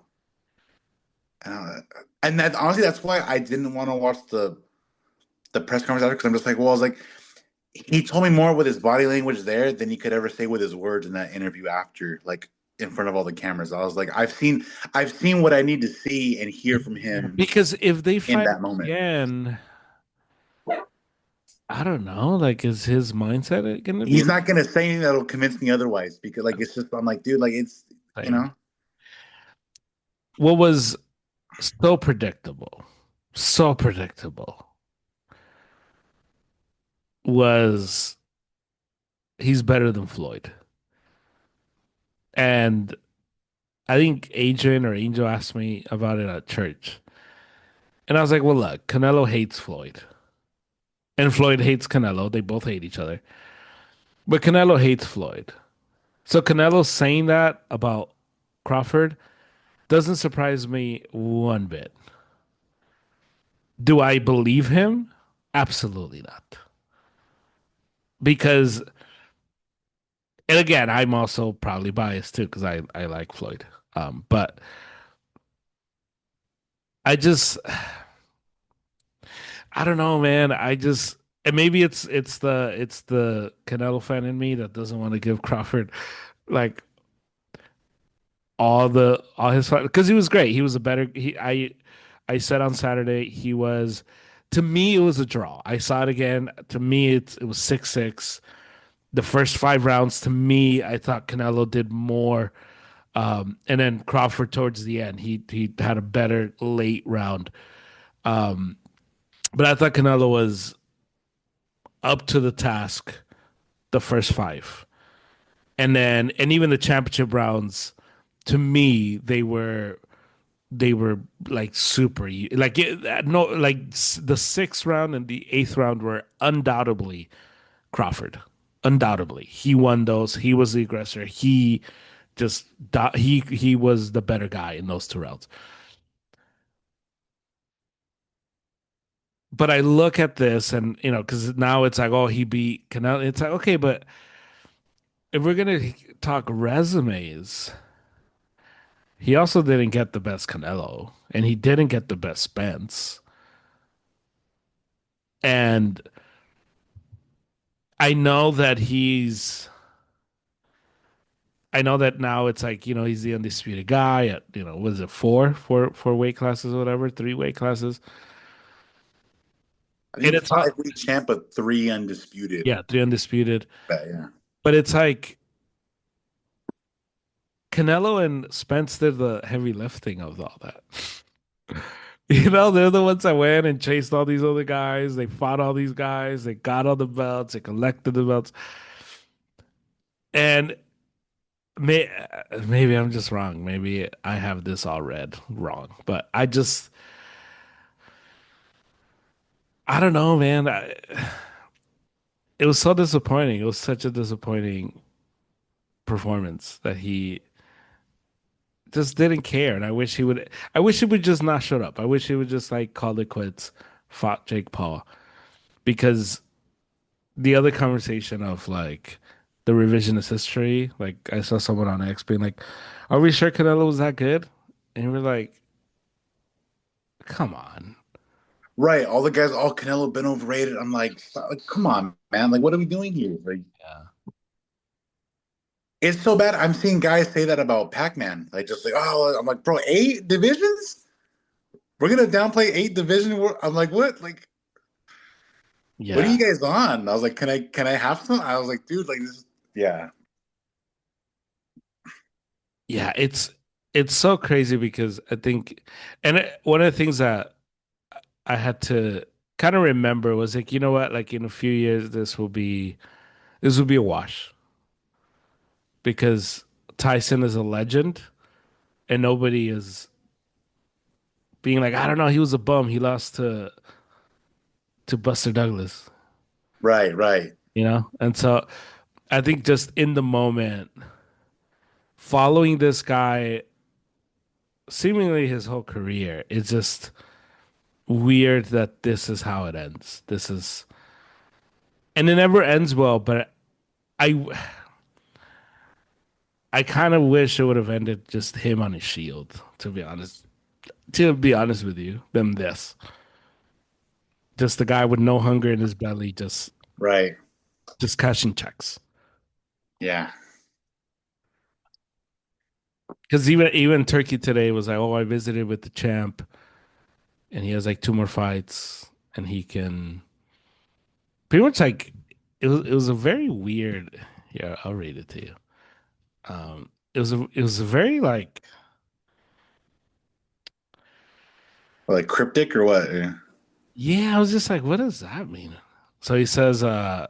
uh, and that honestly, that's why I didn't want to watch the press conference after because I'm just like, well, I was like, he told me more with his body language there than he could ever say with his words in that interview after, like in front of all the cameras. I was like, I've seen what I need to see and hear from him Because if they in fight that moment. again, I don't know. Like, is his mindset going to be He's the not gonna say anything that'll convince me otherwise because, like, it's just I'm like, dude, like it's you same? know, What was so predictable, so predictable, was he's better than Floyd. And I think Adrian or Angel asked me about it at church. And I was like, well, look, Canelo hates Floyd. And Floyd hates Canelo. They both hate each other. But Canelo hates Floyd. So Canelo saying that about Crawford doesn't surprise me one bit. Do I believe him? Absolutely not. Because, and again, I'm also probably biased too because I like Floyd. But I just, I don't know, man. And maybe it's the Canelo fan in me that doesn't want to give Crawford like all his fun because he was great. He was a better he I said on Saturday he was to me it was a draw. I saw it again. To me it was 6-6. The first 5 rounds to me I thought Canelo did more. And then Crawford towards the end he had a better late round. Um, but I thought Canelo was up to the task the first five. And even the championship rounds to me they were like super like no like the sixth round and the eighth round were undoubtedly Crawford. Undoubtedly, he won those. He was the aggressor. Just he was the better guy in those 2 rounds. but I look at this and because now it's like, oh, he beat Canelo. It's like, okay, but if we're gonna talk resumes, he also didn't get the best Canelo, and he didn't get the best Spence. And I know that I know that now it's like, he's the undisputed guy at, what is it, four weight classes or whatever, three weight classes. I And think it's five league champ, but three undisputed. yeah, three undisputed. Yeah. But it's like Canelo and Spence did the heavy lifting of all that. They're the ones that went and chased all these other guys. They fought all these guys. They got all the belts. They collected the belts. And may, maybe I'm just wrong. Maybe I have this all read wrong. But I don't know, man. It was so disappointing. It was such a disappointing performance that he just didn't care. And I wish he would just not shut up. I wish he would just like call it quits, fought Jake Paul. Because the other conversation of like the revisionist history, like I saw someone on X being like, are we sure Canelo was that good? And we're like, come on. Right. All the guys, all Canelo been overrated. I'm like, come on, man. Like, what are we doing here? Like, Yeah. it's so bad. I'm seeing guys say that about Pac-Man. Like, just like, oh, I'm like, bro, eight divisions? We're gonna downplay eight division. I'm like, what? Like, what are Yeah. you guys on? I was like, can I have some? I was like, dude, like this. Yeah. Yeah, it's so crazy because I think one of the things that I had to kind of remember was like, you know what, like in a few years this will be a wash because Tyson is a legend and nobody is being like, I don't know, he was a bum. He lost to Buster Douglas, Right. Right. And so I think just in the moment, following this guy seemingly his whole career, it's just weird that this is how it ends. And it never ends well, but I I kind of wish it would have ended just him on his shield, to be honest. To be honest with you, than this. Just the guy with no hunger in his belly, Right. just cashing checks. Yeah. Because even Turkey today was like, oh, I visited with the champ, and he has like two more fights, and he can pretty much like it was a very weird. Yeah, I'll read it to you. It was a very like Or like cryptic or what? Yeah. yeah, I was just like, what does that mean? So he says, I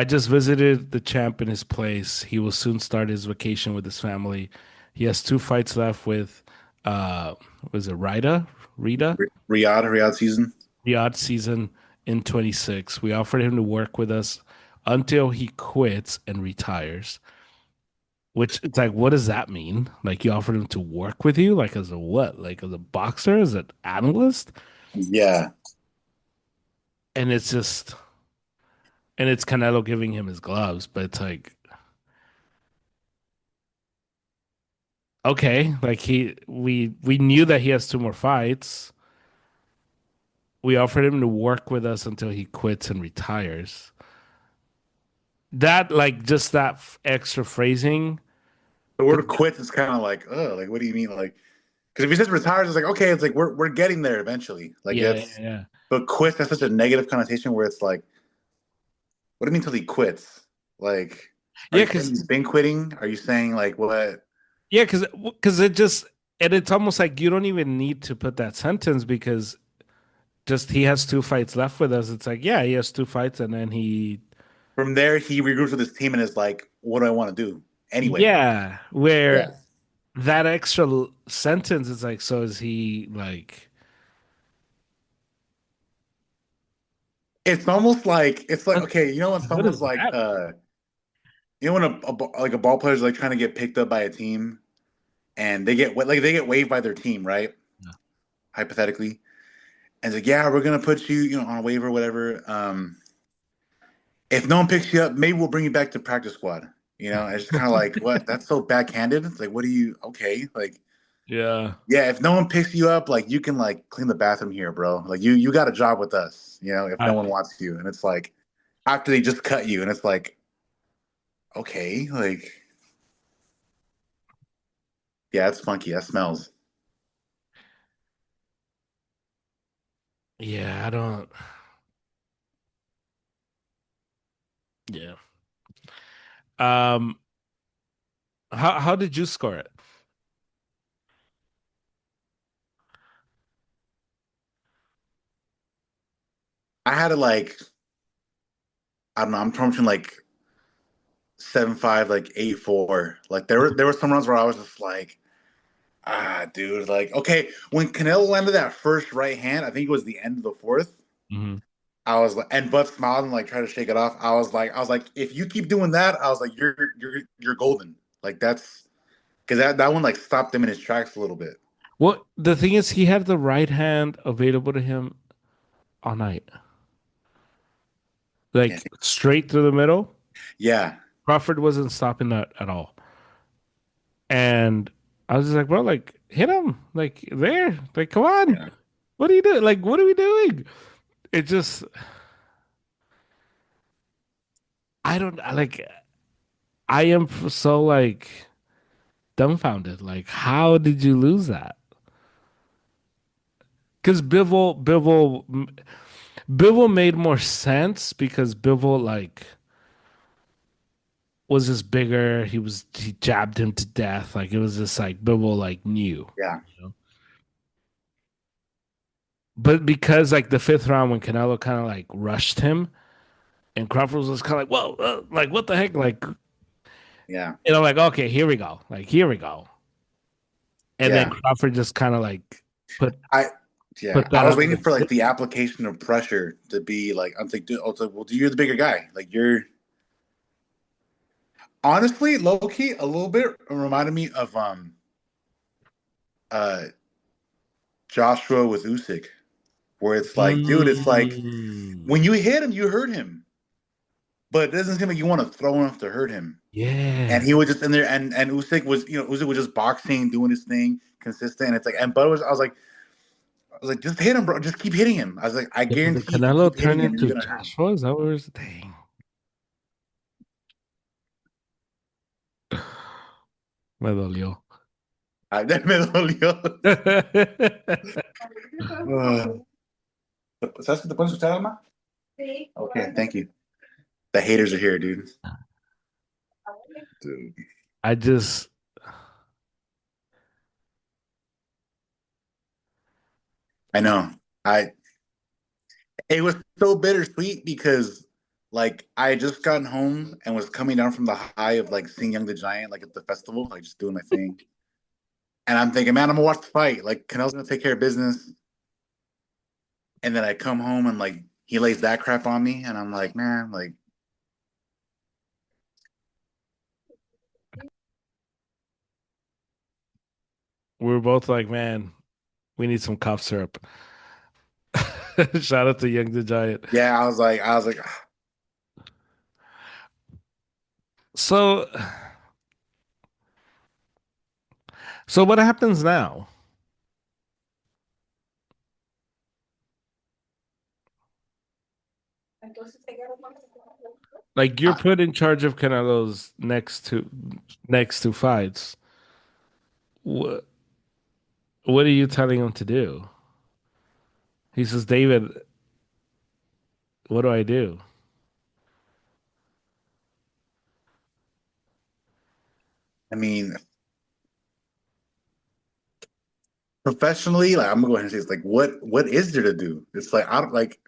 just visited the champ in his place. He will soon start his vacation with his family. He has two fights left with uh was it Rita? Riyadh season. The odd season in 26. We offered him to work with us until he quits and retires. Which it's like, what does that mean? Like you offered him to work with you? Like as a what? Like as a boxer, as an analyst? Yeah. And it's Canelo giving him his gloves, but it's like, okay, like we knew that he has two more fights. We offered him to work with us until he quits and retires. That like just that extra phrasing. The word quits is kind of like, like what do you mean? Like, because if he says retires, it's like okay, it's like we're getting there eventually. Like Yeah, yeah, that's, yeah. but quits has such a negative connotation where it's like, what do you mean till he quits? Like, are Yeah, you saying because he's been quitting? Are you saying like what? yeah, because it just and it's almost like you don't even need to put that sentence because just he has two fights left with us. It's like, yeah, he has two fights and then he From there, he regroups with his team and is like, what do I want to do anyway? yeah, where Yeah. that extra sentence is like, so is he like It's almost like it's like what, okay, you know when what someone's is like, that? you know when like a ball player's like trying to get picked up by a team and they get waived by their team, right? Yeah. Hypothetically, And it's like, yeah, we're gonna put you, on a waiver, or whatever. If no one picks you up, maybe we'll bring you back to practice squad. And it's kind of like, what? That's so backhanded. It's like, what do you? Okay, like, Yeah. yeah, if no one picks you up, like, you can like clean the bathroom here, bro. Like, you got a job with us. If no I one wants you, and it's like after they just cut you, and it's like, okay, like, yeah, it's funky. That smells. yeah, I don't. Yeah. Um, how did you score it? I had to like, I don't know. I'm talking like 7-5, like 8-4. Like there were some runs where I was just like, dude, like, okay, when Canelo landed that first right hand, I think it was the end of the fourth. Hmm. I was like, and Bud smiled and like tried to shake it off. I was like, if you keep doing that, I was like, you're golden. Like that's because that one like stopped him in his tracks a little bit. Well, the thing is, he had the right hand available to him all night, Yeah, like straight through the middle. yeah, Crawford wasn't stopping that at all. And I was just like, bro, like hit him, like there, like come on, yeah. what are you doing? Like, what are we doing? It just, I don't like. I am so like dumbfounded. Like, how did you lose that? Because Bivol made more sense because Bivol like was just bigger. He jabbed him to death. Like it was just like Bivol like knew. Yeah. You know? But because like the fifth round when Canelo kind of like rushed him and Crawford was kind of like, whoa, like what the heck? Like, Yeah. like, okay, here we go. Like, here we go. And then Yeah. Crawford just kind of like put I yeah. put I that was under waiting the for like the application of pressure to be like, I'm like, dude, I was like, well, you're the bigger guy. Like you're honestly low key a little bit reminded me of uh Joshua with Usyk, where it's like, dude, it's like when Mm, you hit him, you hurt him, but it doesn't seem like you want to throw enough to hurt him. And yeah. he was just in there, and Usyk was, Usyk was just boxing, doing his thing, consistent. And it's like, and Bud was, I was like, just hit him, bro. Just keep hitting him. I was like, I Did guarantee if you Canelo keep turn hitting him, you're into gonna hurt him. Joshua? Is that what we're saying? Me dolió. Me dolió. ¿Sabes que te pueden escuchar, Alma? Okay, thank you. The haters are here, dude. Dude. I just, I know. I It was so bittersweet because like I had just gotten home and was coming down from the high of like seeing Young the Giant like at the festival, like just doing my thing. And I'm thinking, man, I'm gonna watch the fight. Like Canelo's gonna take care of business. And then I come home and like he lays that crap on me, and I'm like, man, like we were both like, man, we need some cough syrup. Shout out to Young the Giant. yeah, I was like, So, so what happens now? Like you're I, put in charge of Canelo's next two fights. What what are you telling him to do? He says, David, what do I do? I mean, professionally, like I'm gonna go ahead and say it's like what is there to do? It's like I don't like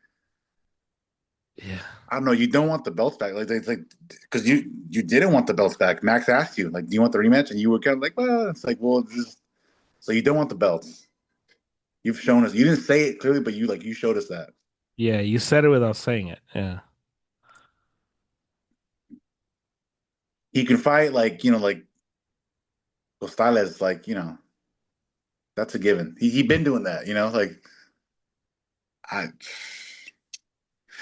Yeah. I don't know. You don't want the belts back, like it's like because you didn't want the belts back. Max asked you like, do you want the rematch? And you were kind of like, well, it's like, well, just so you don't want the belts. You've shown us. You didn't say it clearly, but you showed us that Yeah, you said it without saying it. Yeah. he can fight. Like like Styles, like that's a given. He been doing that. Like I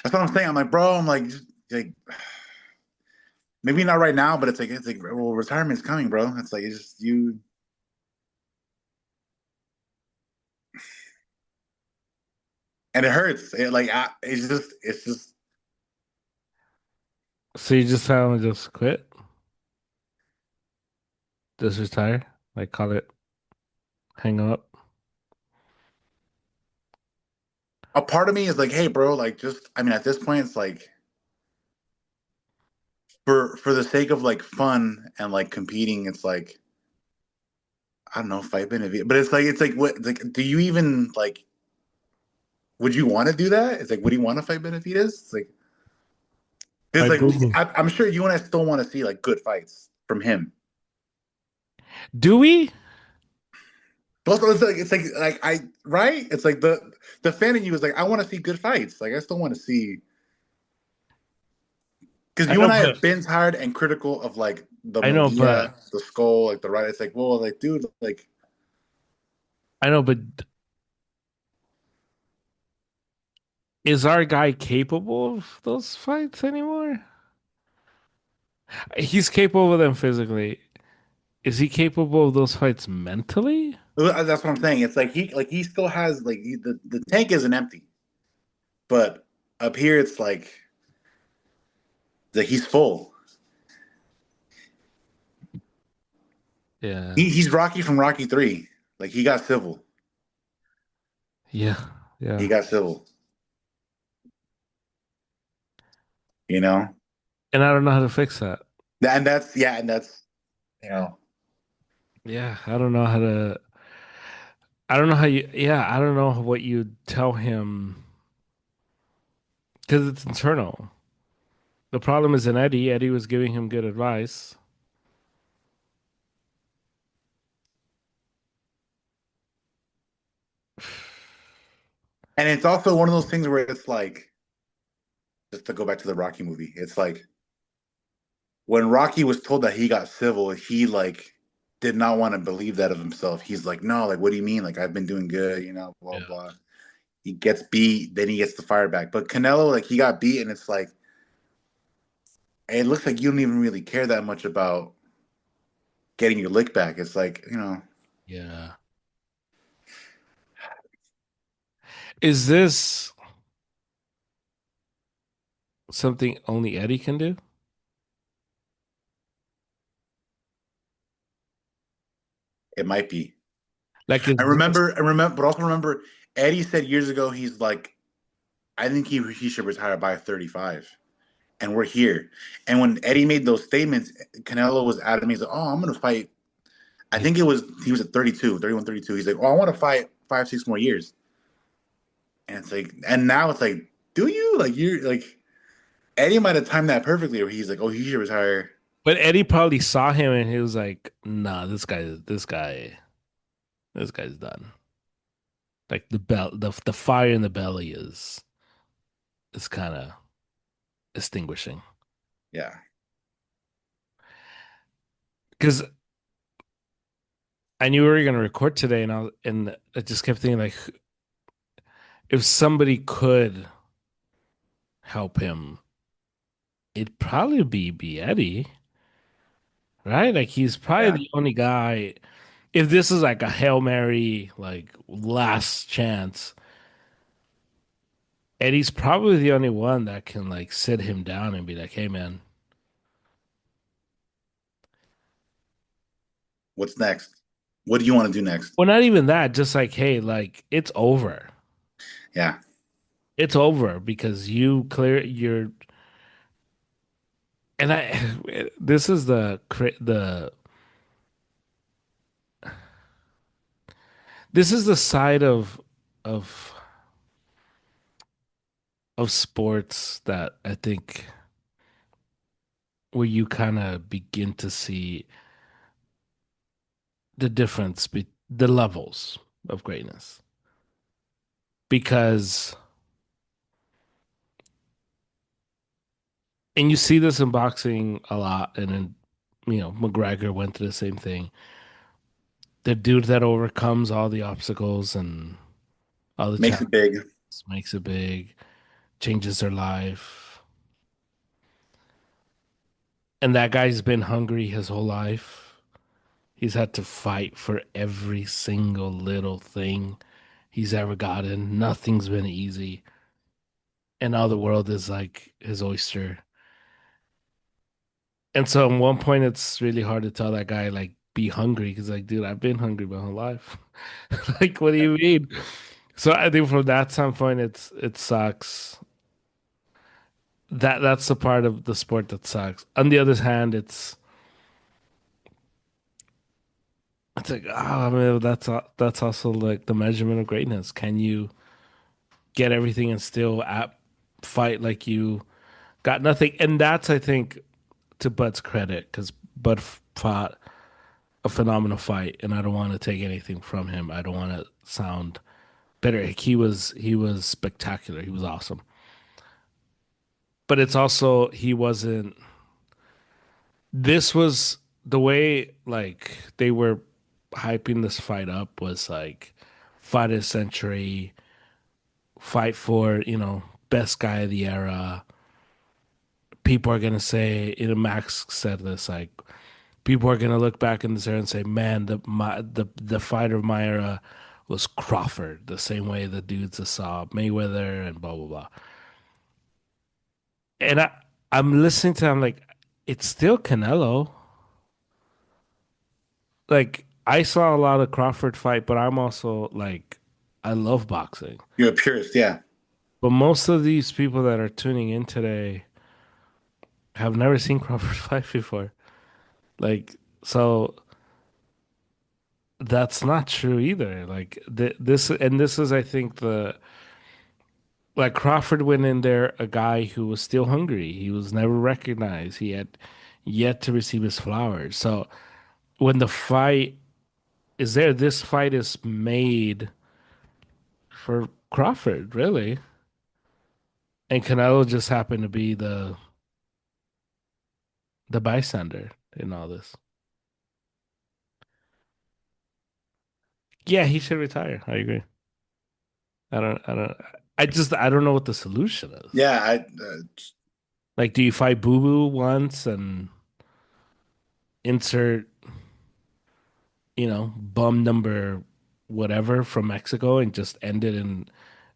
that's what I'm saying. I'm like, bro, I'm like maybe not right now, but it's like well, retirement's coming, bro. It's like it's just you, and it hurts. It's just So you just tell him to just quit, just retire, like call it, hang up. a part of me is like, hey, bro, like just I mean, at this point, it's like for the sake of like fun and like competing, it's like I don't know, fight Benavidez, but it's like what it's like do you even like would you want to do that? It's like would you want to fight Benavidez? It's like because Like like Google. I'm sure you and I still want to see like good fights from him. Do we? But also, it's like I right. It's like the fan in you is like I want to see good fights. Like I still want to see because I you know, and I have but been tired and critical of like the I know, but Munguia, the skull, like the right. It's like well, like dude, like I know, but is our guy capable of those fights anymore? He's capable of them physically. Is he capable of those fights mentally? that's what I'm saying. It's like he still has the tank isn't empty, but up here it's like he's full. Yeah. He's Rocky from Rocky 3. Like he got civil. Yeah. He Yeah. got civil. You know, And I don't know how to fix that. and that's yeah, and that's you know Yeah. I don't know how to. I don't know how you. Yeah. I don't know what you tell him because it's internal. The problem is in Eddie. Eddie was giving him good advice. and it's also one of those things where it's like just to go back to the Rocky movie, it's like when Rocky was told that he got civil, he like did not want to believe that of himself. He's like, no, like what do you mean? Like I've been doing good, blah Yeah. blah. He gets beat, then he gets the fire back. But Canelo, like he got beat, and it's like it looks like you don't even really care that much about getting your lick back. It's like, Yeah. Is this something only Eddie can do? it might be. Like, is I this? remember, I remember, but also remember, Eddie said years ago, he's like, I think he should retire by 35. And we're here. And when Eddie made those statements, Canelo was adamant. He's like, oh, I'm going to fight. I think he was at 32, 31, 32. He's like, oh, I want to fight 5, 6 more years. And it's like, and now it's like, do you? Like, you're like, Eddie might have timed that perfectly where he's like, oh, he should retire. But Eddie probably saw him and he was like, "Nah, this guy's done." Like the fire in the belly is kind of extinguishing. Yeah. Because I knew we were gonna record today, and I just kept thinking like, if somebody could help him, it'd probably be Eddie, right? Like he's probably Yeah. the only guy. If this is like a Hail Mary, like last chance, Eddie's probably the only one that can like sit him down and be like, "Hey, man, What's next? What do you want to do next? well, not even that. Just like, hey, like it's over. Yeah. It's over because you clear your." And I, this is this is the side of of sports that I think where you kind of begin to see the difference, the levels of greatness, because and you see this in boxing a lot, and then McGregor went through the same thing. The dude that overcomes all the obstacles and all the Makes challenges it big. makes it big, changes their life. And that guy's been hungry his whole life. He's had to fight for every single little thing he's ever gotten. Nothing's been easy. And now the world is like his oyster. And so at one point, it's really hard to tell that guy, like, be hungry. Because, like, dude, I've been hungry my whole life. Like, what do you mean? So I think from that standpoint, it sucks. That's the part of the sport that sucks. On the other hand, it's like, oh, I mean, that's also like the measurement of greatness. Can you get everything and still fight like you got nothing? And that's, I think, to Bud's credit, because Bud fought a phenomenal fight, and I don't want to take anything from him. I don't want to sound bitter. He was spectacular. He was awesome. But it's also he wasn't. This was the way like they were hyping this fight up was like fight of the century, fight for best guy of the era. People are gonna say, Max said this like people are gonna look back in this era and say, man, the fighter of my era was Crawford, the same way the dudes that saw Mayweather and blah blah blah. And I'm listening to him like it's still Canelo. Like I saw a lot of Crawford fight, but I'm also like I love boxing. You're a purist, yeah. But most of these people that are tuning in today have never seen Crawford fight before. Like so that's not true either. Like this is I think the like Crawford went in there a guy who was still hungry. He was never recognized. He had yet to receive his flowers. So when the fight is there, this fight is made for Crawford, really. And Canelo just happened to be the bystander in all this. Yeah, he should retire. I agree. I don't know what the solution is. Yeah, Like, do you fight Boo Boo once and insert, bum number whatever from Mexico and just end it in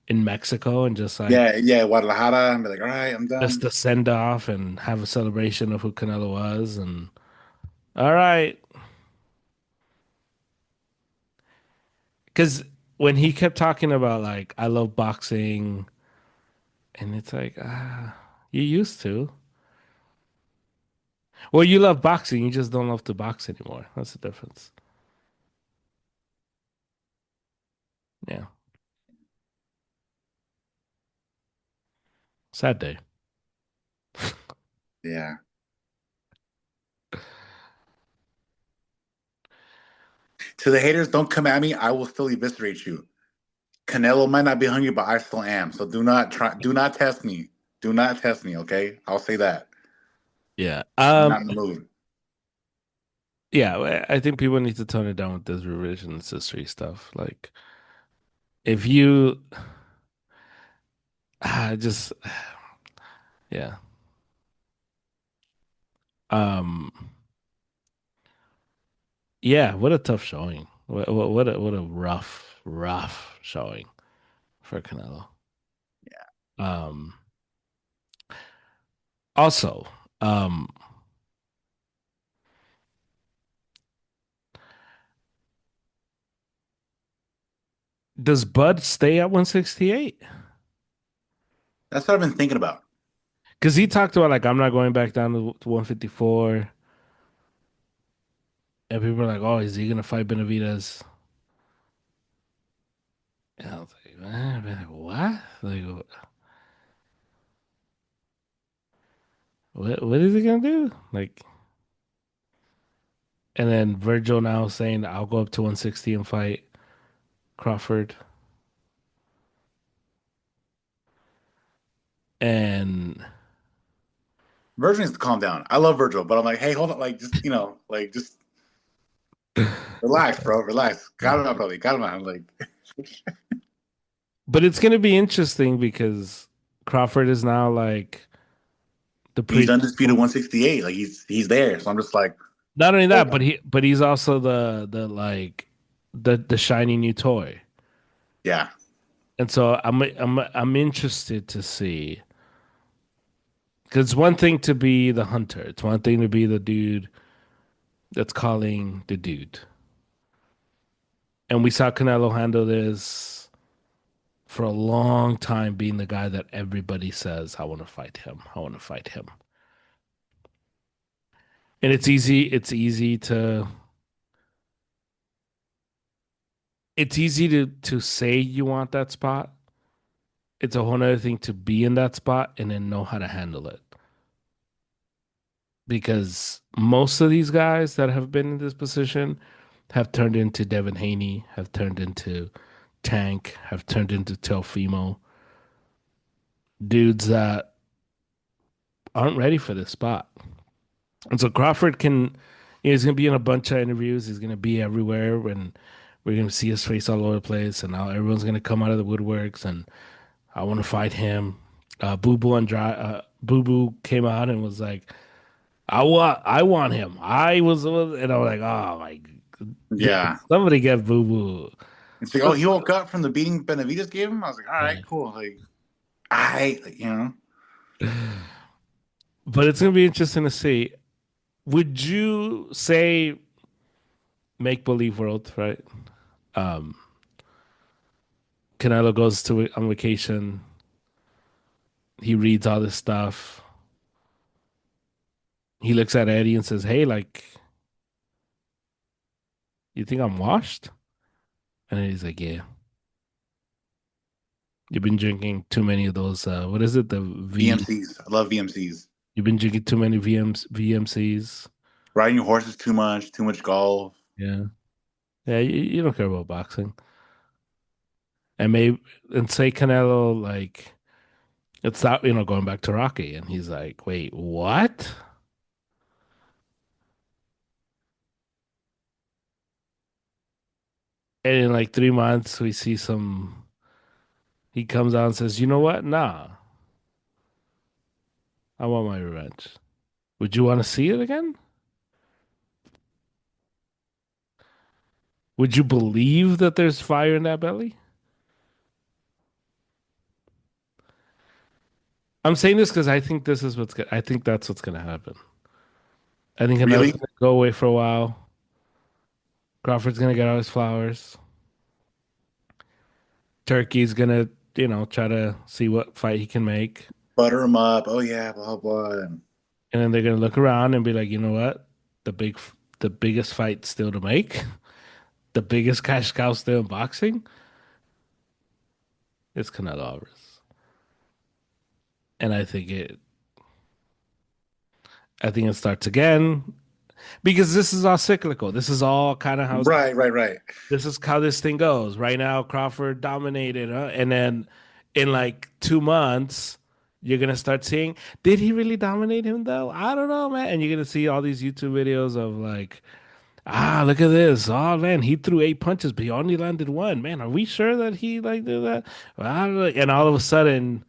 Mexico and just like yeah, Guadalajara, and be like, all right, I'm just done. a send off and have a celebration of who Canelo was and all right. Because when he kept talking about like I love boxing, and it's like you used to. Well, you love boxing, you just don't love to box anymore. That's the difference. Yeah, sad day. Yeah. To the haters, don't come at me. I will still eviscerate you. Canelo might not be hungry, but I still am. So do not try. Do not test me. Do not test me. Okay, I'll say that. Yeah. I'm not in the mood. Yeah. I think people need to tone it down with this revisionist history stuff. Like, if you just yeah. Um. Yeah. What a tough showing. What a rough showing for Canelo. Um. Also, um, does Bud stay at 168? That's what I've been thinking about. Because he talked about like I'm not going back down to 154, and people are like, "Oh, is he gonna fight Benavidez?" And I was like, "Man, what? Like, what is he gonna do?" Like, and then Virgil now saying, "I'll go up to 160 and fight Crawford," and Virgil needs to calm down. I love Virgil, but I'm like, hey, hold on, like just like just relax, bro, relax. Got him out, buddy. Got him out. I'm like, But it's gonna be interesting because Crawford is now like the He's pretty. undisputed 168. Like he's there. So I'm just like, Not only hold that, but on. he's also the like the shiny new toy. Yeah. And so I'm interested to see because it's one thing to be the hunter. It's one thing to be the dude that's calling the dude. And we saw Canelo handle this for a long time, being the guy that everybody says, "I want to fight him. I want to fight him." And it's easy to say you want that spot. It's a whole other thing to be in that spot and then know how to handle it. Because most of these guys that have been in this position have turned into Devin Haney, have turned into Tank, have turned into Telfimo, dudes that aren't ready for this spot. And so Crawford he's going to be in a bunch of interviews. He's going to be everywhere, and we're going to see his face all over the place. And now everyone's going to come out of the woodworks, and I want to fight him. Boo Boo came out and was like, I want him. And I was like, oh my, Yeah. somebody get Boo Boo. It's like, oh, he woke up from the beating Benavides gave him. I was like, all right, cool. Like, like. But it's gonna be interesting to see. Would you say make believe world, right? Um, Canelo goes to on vacation. He reads all this stuff. He looks at Eddie and says, "Hey, like, you think I'm washed?" And he's like, "Yeah, you've been drinking too many of those. What is it? The V. VMCs. I love VMCs. You've been drinking too many VMCs. Riding your horses too much golf. Yeah, yeah. You don't care about boxing, and maybe and say Canelo like it's that going back to Rocky, and he's like, wait, what?" And in like 3 months, we see some. He comes out and says, "You know what? Nah, I want my revenge." Would you want to see it again? Would you believe that there's fire in that belly? I'm saying this because I think this is I think that's what's gonna happen. I think Canelo's Really? gonna go away for a while. Crawford's gonna get all his flowers. Turkey's gonna, try to see what fight he can make. Butter him up. Oh yeah, blah blah. And then they're gonna look around and be like, you know what? The biggest fight still to make, the biggest cash cow still in boxing is Canelo Alvarez. And I think it starts again because this is all cyclical. This is all kind of how Right, right, right. this is how this thing goes. Right now, Crawford dominated, and then in like 2 months, you're gonna start seeing, did he really dominate him though? I don't know, man. And you're gonna see all these YouTube videos of like, look at this. Oh man, he threw 8 punches, but he only landed one. Man, are we sure that he like did that? Well, I don't know. And all of a sudden,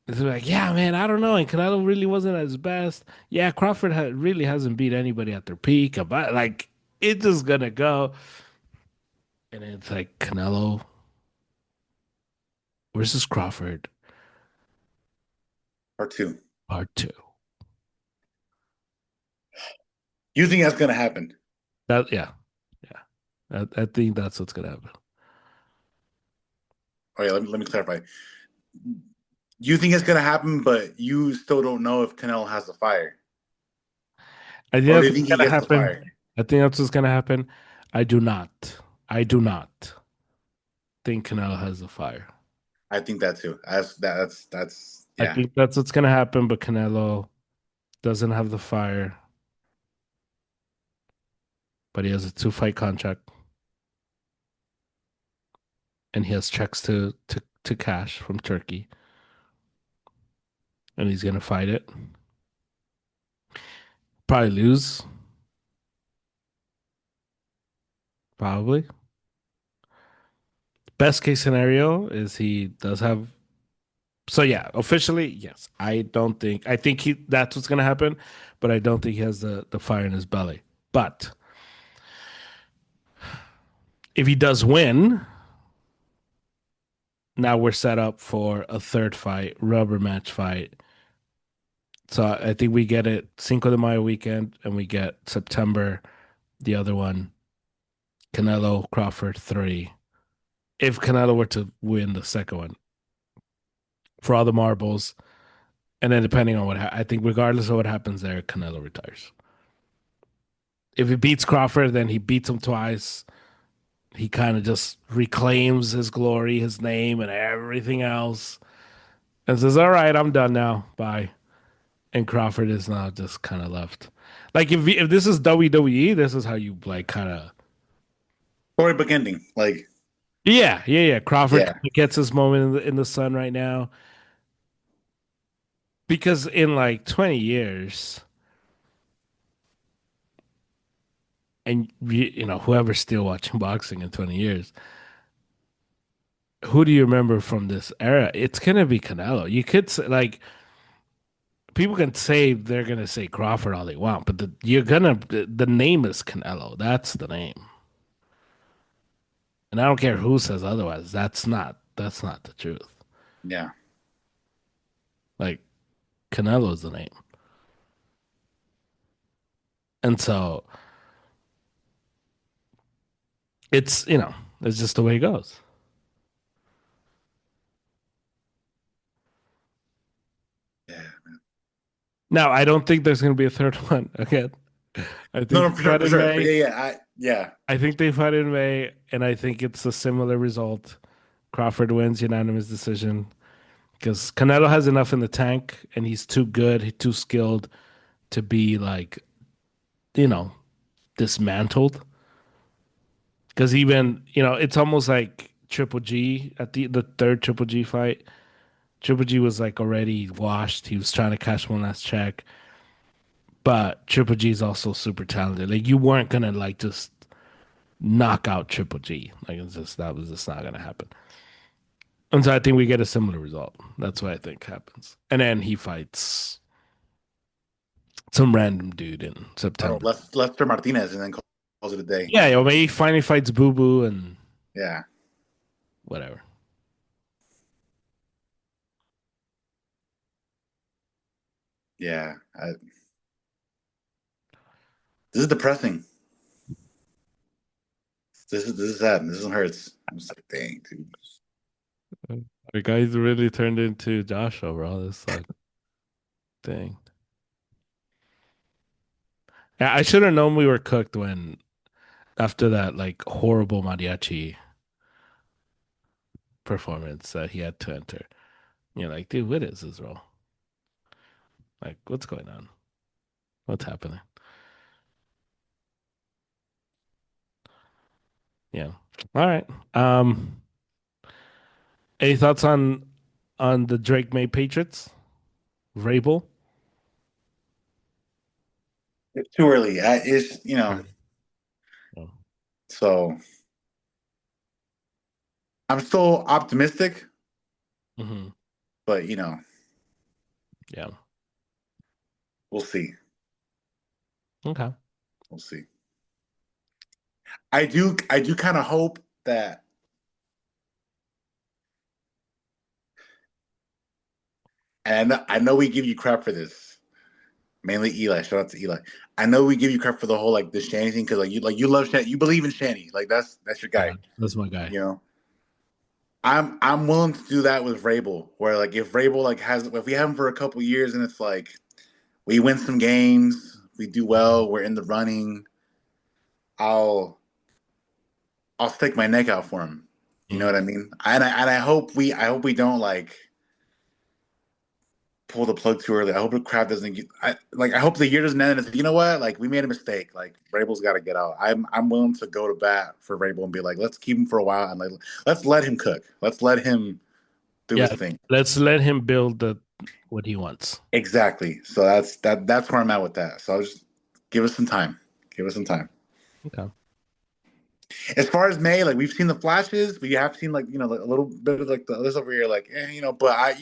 it's like, yeah, man, I don't know. And Canelo really wasn't at his best. Yeah, Crawford really hasn't beat anybody at their peak. But like, it's just gonna go. And it's like Canelo versus Crawford, Part two. part two. You think that's gonna happen? Yeah, yeah. I think that's what's gonna happen. Okay, let me clarify. You think it's gonna happen, but you still don't know if Canelo has the fire, I think or do that's you what's think he gonna gets the happen. fire? I think that's what's gonna happen. I do not. I do not think Canelo has the fire. I think that too. That's I yeah. think that's what's gonna happen, but Canelo doesn't have the fire, but he has a 2 fight contract and he has checks to cash from Turkey, and he's gonna fight it. Probably lose, probably. Best case scenario is he does have. So yeah, officially, yes. I think he that's what's gonna happen, but I don't think he has the fire in his belly. But if he does win, now we're set up for a third fight, rubber match fight. So I think we get it Cinco de Mayo weekend, and we get September, the other one, Canelo Crawford 3. If Canelo were to win the second one, for all the marbles, and then depending on I think, regardless of what happens there, Canelo retires. If he beats Crawford, then he beats him twice. He kind of just reclaims his glory, his name, and everything else, and says, "All right, I'm done now. Bye." And Crawford is now just kind of left. Like if this is WWE, this is how you like kind of. Storybook ending. Like, Yeah. Crawford yeah. gets his moment in the sun right now because in like 20 years, and whoever's still watching boxing in 20 years, who do you remember from this era? It's gonna be Canelo. You could say, like, people can say they're gonna say Crawford all they want, but the name is Canelo. That's the name, and I don't care who says otherwise. That's not the truth. Yeah. Like, Canelo's the name, and so it's just the way it goes. Yeah. Now, I don't think there's gonna be a third one again. I No, think no, they for sure, fight for in sure. May. Yeah. I think they fight in May, and I think it's a similar result. Crawford wins unanimous decision because Canelo has enough in the tank, and he's too good, he's too skilled to be like, you know, dismantled. Because even it's almost like Triple G at the third Triple G fight. Triple G was like already washed. He was trying to cash one last check, but Triple G is also super talented. Like, you weren't gonna like just knock out Triple G. Like, that was just not gonna happen. And so I think we get a similar result. That's what I think happens. And then he fights some random dude in I don't September. know, Lester Martinez and then calls it a day. Yeah, maybe he finally fights Boo Boo and Yeah. whatever. Yeah. This is depressing. This is sad. This one hurts. I'm just like, dang, dude. The guy's really turned into Joshua, bro. This sucks. Dang. Yeah, I should have known we were cooked when after that like horrible mariachi performance that he had to enter. You're like, dude, what is this, bro? Like, what's going on? What's happening? Yeah. All right. Any thoughts on the Drake May Patriots? Vrabel? It's too early. It's Oh. so I'm still optimistic, Mm-hmm. but Yeah. we'll see. Okay. We'll see. I do kind of hope that, and I know we give you crap for this, mainly Eli. Shout out to Eli. I know we give you crap for the whole like the Shanny thing because you love Shanny, you believe in Shanny, like that's your Yeah, guy. that's my guy. You know, I'm willing to do that with Vrabel, where like if Vrabel like has if we have him for a couple years and it's like we win some games, we do well, we're in the running, I'll I'll stick my neck out for him. You know Mm. what I mean? And I hope we don't like pull the plug too early. I hope the crowd doesn't get. I hope the year doesn't end. And it's, you know what? Like we made a mistake. Like Vrabel's got to get out. I'm willing to go to bat for Vrabel and be like, let's keep him for a while and like let's let him cook. Let's let him do his Yeah. thing. Let's let him build what he wants. Exactly. So that's where I'm at with that. So I'll just give us some time. Give us some time. Okay. As far as May, like we've seen the flashes, we have seen like like, a little bit of like the others over here, like but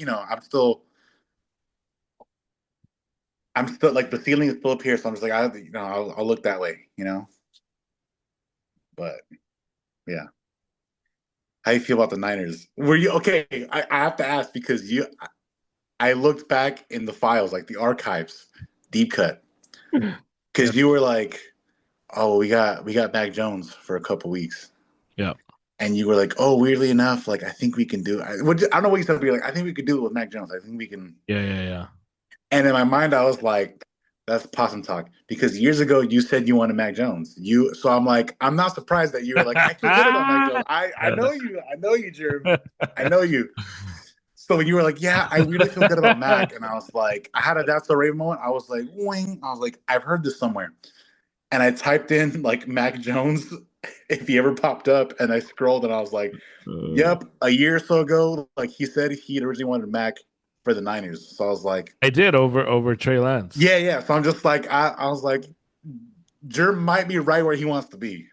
I'm still like the ceiling is still up here, so I'm just like I'll look that way. But yeah, how you feel about the Niners? Were you okay? I have to ask because I looked back in the files, like the archives, deep cut, Yeah. because you were like, oh, we got Mac Jones for a couple weeks. Yeah. And you were like, "Oh, weirdly enough, like I think we can do." I don't know what you said, but you're like, "I think we could do it with Mac Jones. I think we can." Yeah. Yeah. Yeah. And in my mind, I was like, "That's possum talk," because years ago you said you wanted Mac Jones. So I'm like, I'm not surprised that you were like, "I feel good about Mac Jones." I Yeah. know you, Jerm. I know you. So when you were like, "Yeah, I really feel good about Mac," and I was like, I had a that's the Raven moment. I was like, "Wing!" I was like, "I've heard this somewhere." And I typed in like Mac Jones if he ever popped up, and I scrolled and I was like, Uh, "Yep." A year or so ago, like he said, he originally wanted Mac for the Niners. So I was like, I did over Trey Lance. "Yeah, yeah." So I'm just like, I was like, Jerm might be right where he wants to be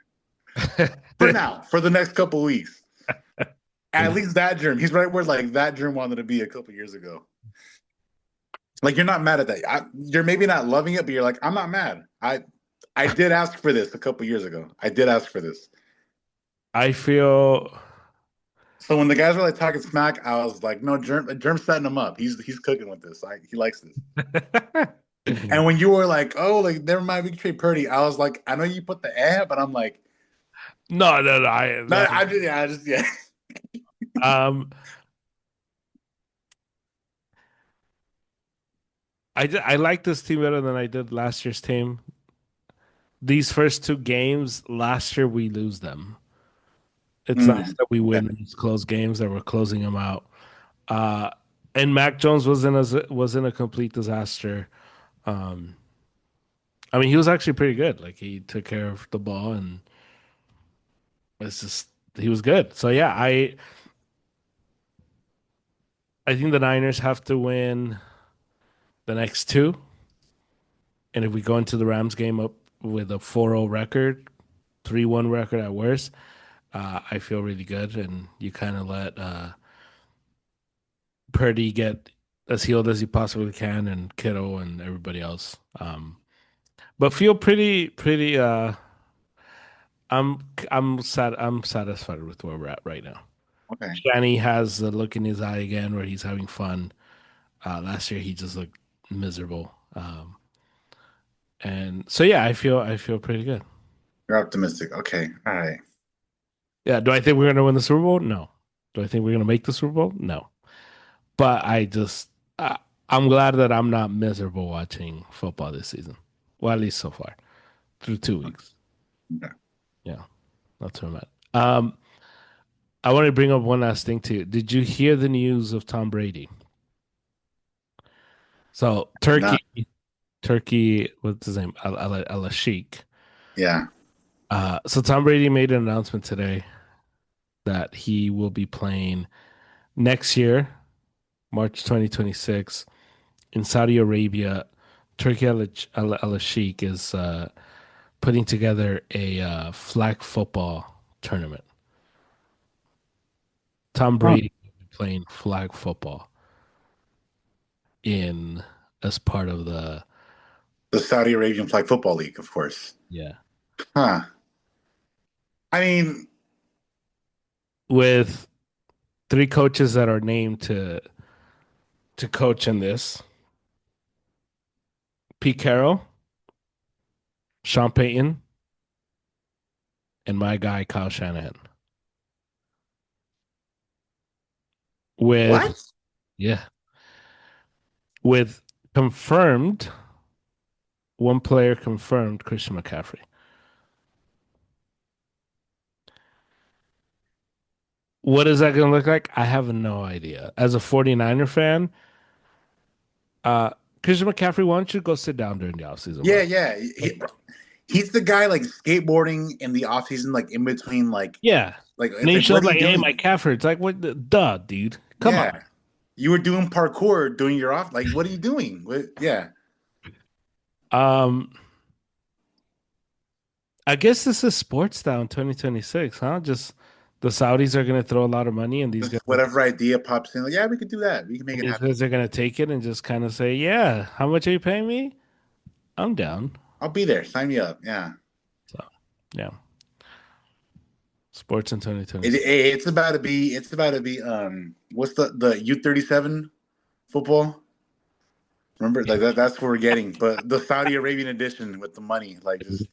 for now, for the next couple of weeks. At least that Jerm, he's right where like that Jerm wanted to be a couple years ago. Like you're not mad at that. You're maybe not loving it, but you're like, I'm not mad. I did ask for this a couple years ago. I did ask for this. I feel So when the guys were like talking smack, I was like, no, Germ's setting him up. He's cooking with this. He likes this. And when you were like, oh, like never mind, we can trade Purdy, I was like, I know you put the but I'm like, no, no, no. no, I just. Um, I like this team better than I did last year's team. These first two games last year, we lose them. It's nice that we Okay. win these close games that we're closing them out. Uh, and Mac Jones was in a complete disaster. Um, I mean, he was actually pretty good. Like he took care of the ball, and it's just he was good. So yeah, I think the Niners have to win the next two, and if we go into the Rams game up with a 4-0 record, 3-1 record at worst, I feel really good. And you kind of let Purdy get as healed as he possibly can, and Kittle and everybody else. But feel pretty. I'm I'm satisfied with where we're at right now. Okay. Shani has the look in his eye again, where he's having fun. Last year he just looked miserable. And so yeah, I feel pretty good. You're optimistic. Okay. All right. Yeah. Do I think we're gonna win the Super Bowl? No. Do I think we're gonna make the Super Bowl? No. But I'm glad that I'm not miserable watching football this season. Well, at least so far through 2 weeks. Okay. Yeah, not too bad. I want to bring up one last thing too. Did you hear the news of Tom Brady? So Not. Turkey, what's his name? Al Sheikh. Yeah. So Tom Brady made an announcement today that he will be playing next year, March 2026, in Saudi Arabia. Turkey Al Sheikh is putting together a flag football tournament. Tom Huh. Brady will be playing flag football in as part of the The Saudi Arabian Flag Football League, of course. yeah Huh. I mean, with three coaches that are named to coach in this: Pete Carroll, Sean Payton, and my guy Kyle Shanahan. With what? yeah, with confirmed one player confirmed, Christian McCaffrey. What is that going to look like? I have no idea. As a 49er fan, uh, Christian McCaffrey, why don't you go sit down during the offseason, Yeah, bro? yeah. Like, He's the guy like skateboarding in the off season, like in between, yeah. And then you like show what up are you like, hey, doing? Mike Caffrey. It's like, what? Duh, dude. Come on. Yeah, you were doing parkour during your off. Like, what are you doing? Yeah, Um, I guess this is sports now in 2026, huh? Just the Saudis are gonna throw a lot of money, and these guys, Just whatever idea pops in, like, yeah, we could do that. We can make it happen. are gonna take it and just kind of say, "Yeah, how much are you paying me? I'm down." I'll be there. Sign me up. Yeah. So, yeah, sports in It, 2026. it's about to be. It's about to be. What's the U-37 football? Remember, like that. That's what we're getting. But the Saudi Arabian edition with the money, like just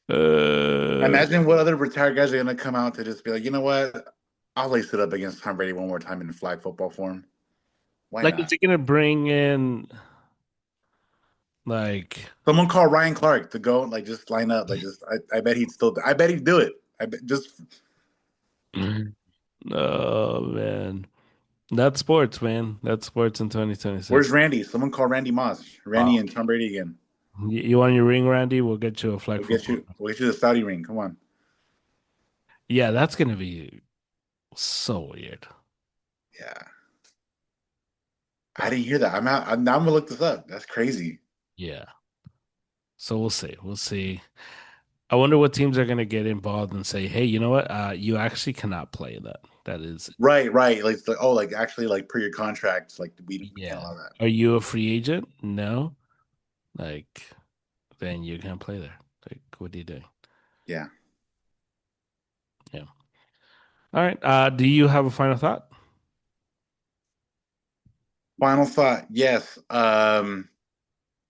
Uh, imagine what other retired guys are gonna come out to just be like, you know what? I'll lace it up against Tom Brady one more time in flag football form. Why like, is not? it gonna bring in like? Someone call Ryan Clark to go like just line up. Like just I bet he'd still. I bet he'd do it. I bet just. Oh man, that's sports, man. That's sports in Where's 2026. Randy? Someone call Randy Moss. Randy Wow. and Tom Brady again. You want your ring, Randy? We'll get you a flag We'll get football. you. We'll get you the Saudi ring. Come on. Yeah, that's gonna be so weird. Yeah. I But didn't hear that. I'm out. Now I'm gonna look this up. That's crazy. yeah, so we'll see. We'll see. I wonder what teams are gonna get involved and say, "Hey, you know what? You actually cannot play that. That is, Right, right. Like, oh, like actually, like per your contract, like we can't yeah. allow that. Are you a free agent? No. Like, then you can't play there. Like, what are you doing? Yeah. Yeah. All right. Do you have a final thought? Final thought. Yes.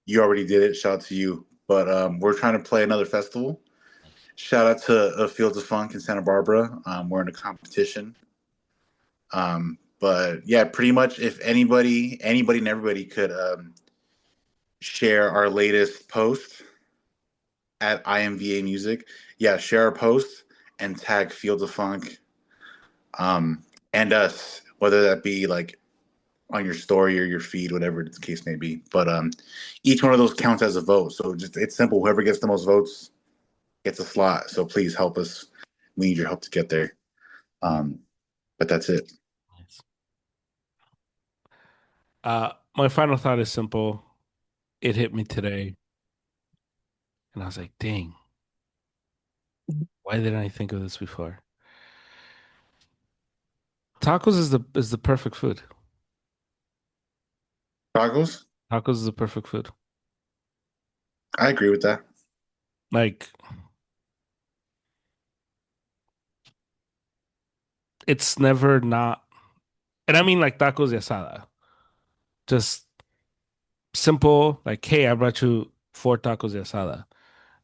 You already did it. Shout out to you. But we're trying to play another festival. Shout out to Fields of Funk in Santa Barbara. We're in a competition. But yeah, pretty much if anybody and everybody could share our latest post at IMVA Music. Yeah, share our post and tag Fields of Funk and us, whether that be like on your story or your feed, whatever the case may be. But each one of those counts as a vote. So just it's simple. Whoever gets the most votes gets a slot. So please help us. We need your help to get there. Um, but that's it. Nice. My final thought is simple. It hit me today, and I was like, "Dang, why didn't I think of this before?" Tacos is the perfect food. Tacos? Tacos is the perfect food. I agree with that. Like, it's never not, and I mean like tacos de asada. Just simple, like, hey, I brought you 4 tacos de asada.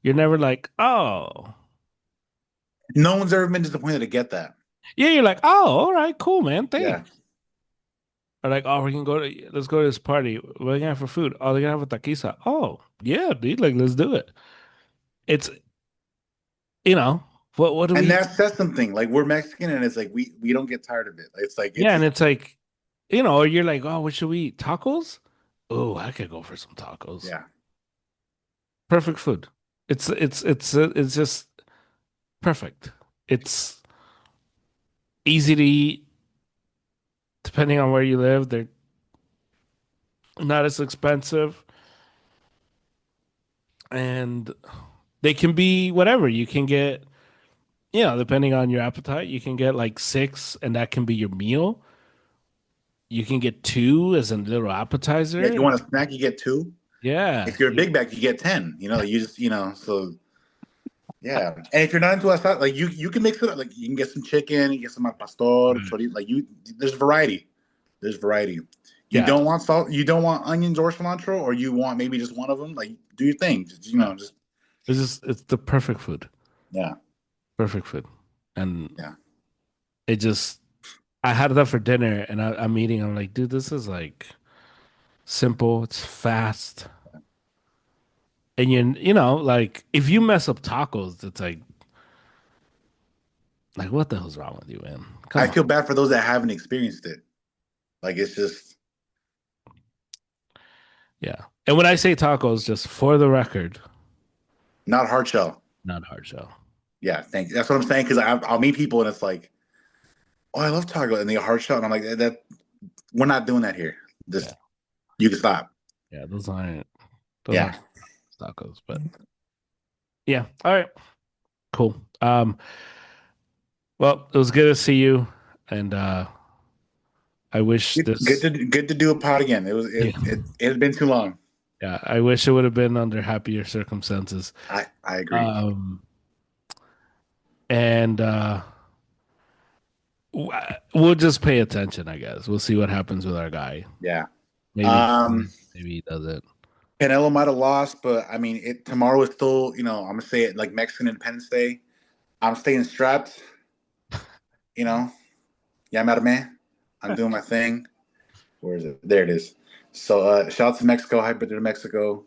You're never like, oh, No one's ever been disappointed to get that. yeah. You're like, oh, all right, cool, man, Yeah. thanks. Or like, oh, we can go to let's go to this party. What are you gonna have for food? Oh, they're gonna have a taquiza. Oh, yeah, dude, like let's do it. It's you know what do And we? that says something. Like we're Mexican and it's like we don't get tired of it. It's like Yeah, and it's it's like or you're like, oh, what should we eat? Tacos? Oh, I could go for some tacos. yeah. Perfect food. It's just perfect. It's easy to eat depending on where you live. They're not as expensive, and they can be whatever. You can get, depending on your appetite, you can get like 6, and that can be your meal. You can get 2 as a little Yeah, if appetizer. you want a snack, you get two. Yeah. If you're a big bag, you get 10. You just so yeah. And if you're not into a salad, like you can mix it up. Like you can get some chicken, you get some al pastor, chorizo. Like there's variety. There's variety. You Yeah. don't want salt. You don't want onions or cilantro, or you want maybe just one of them. Like do your thing. Just It's the perfect food. yeah, Perfect food. And yeah. it just I had that for dinner, and I'm eating. I'm like, dude, this is like simple. It's fast, and like if you mess up tacos, it's like what the hell's wrong with you, man? I Come on. feel bad for those that haven't experienced it. Like it's just Yeah. And when I say tacos, just for the record, not hard shell. not hard shell. Yeah, thank you. That's what I'm saying. Because I'll meet people and it's like, oh, I love taco, and they hard shell, and I'm like, that we're not doing that here. Yeah. Just you can stop. Yeah. Those Yeah. aren't tacos, but yeah. All right. Cool. Well, it was good to see you, and I wish this. Good to do a pod again. It was Yeah, it had been too long. yeah. I wish it would have been under happier circumstances. I agree. Um, and we'll just pay attention. I guess we'll see what happens with our guy. Yeah. Maybe, maybe he does it. Canelo might have lost, but I mean, tomorrow is still, I'm gonna say it like Mexican Independence Day. I'm staying strapped. Yeah, I'm out of man. I'm doing my thing. Where is it? There it is. So shout out to Mexico. Happy birthday to Mexico.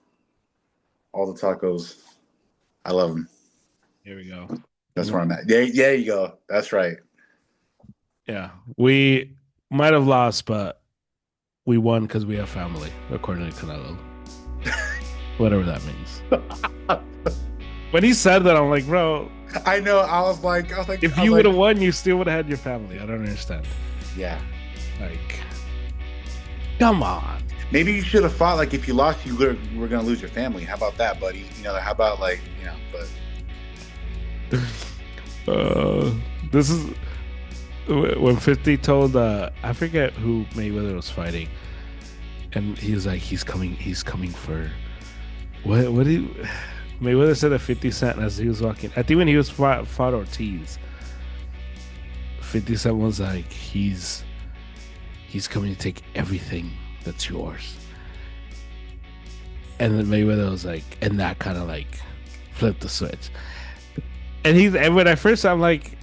All the tacos. I love them. Here we go. That's where I'm at. Yeah, you go. That's right. Yeah, we might have lost, but we won because we have family, according to Canelo. Whatever that means. When he said that, I'm like, bro. I know. I was like, if you would have won, you still would have had your family. I don't understand. Yeah. Like, come on. Maybe you should have fought. Like, if you lost, you were gonna lose your family. How about that, buddy? How about but. This is when 50 told I forget who Mayweather was fighting, and he's like, he's coming for what did Mayweather said that 50 Cent as he was walking. I think when he was fought Ortiz, 50 Cent was like, he's coming to take everything that's yours. And then Mayweather was like, and that kind of like flipped the switch. And when I first, I'm like,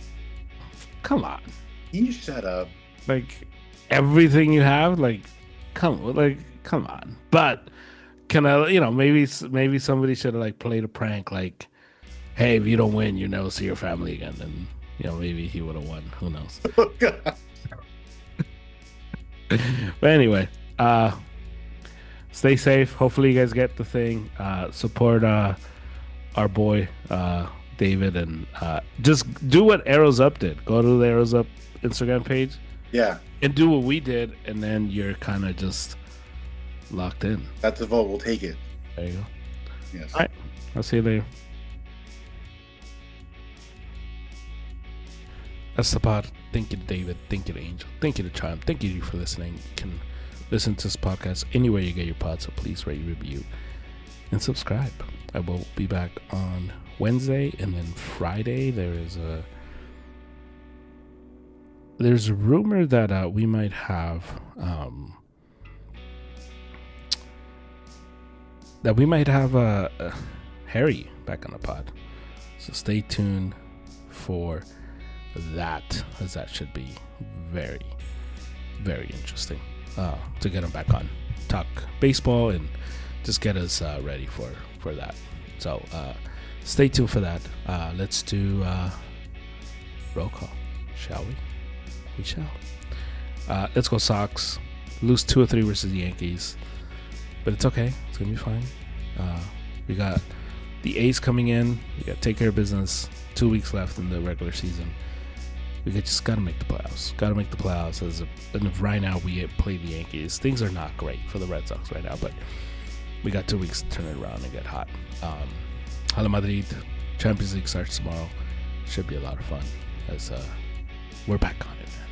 come on. You shut up. Like, everything you have, like, come on. But Canelo, maybe somebody should have like played a prank, like, hey, if you don't win, you never see your family again. And maybe he would have won. Who knows? Oh, God. But anyway, stay safe. Hopefully you guys get the thing. Support our boy David, and just do what Arrows Up did. Go to the Arrows Up Instagram page. Yeah. And do what we did, and then you're kind of just locked in. That's a vote. We'll take it. There you go. Yes. All right. I'll see you later. That's the pod. Thank you to David. Thank you to Angel. Thank you to Triumph. Thank you for listening. You can listen to this podcast anywhere you get your pod, so please rate, review, and subscribe. I will be back on Wednesday, and then Friday there's a rumor that we might have Harry back on the pod, so stay tuned for that, as that should be very, very interesting to get him back on, talk baseball, and just get us ready for that. So stay tuned for that. Let's do roll call, shall we? We shall. Let's go Sox. Lose 2 or 3 versus the Yankees, but it's okay. It's gonna be fine. We got the A's coming in. We got to take care of business. 2 weeks left in the regular season. We just got to make the playoffs. Got to make the playoffs. And right now we play the Yankees. Things are not great for the Red Sox right now, but we got 2 weeks to turn it around and get hot. Hala Madrid, Champions League starts tomorrow. Should be a lot of fun, as we're back on it, man.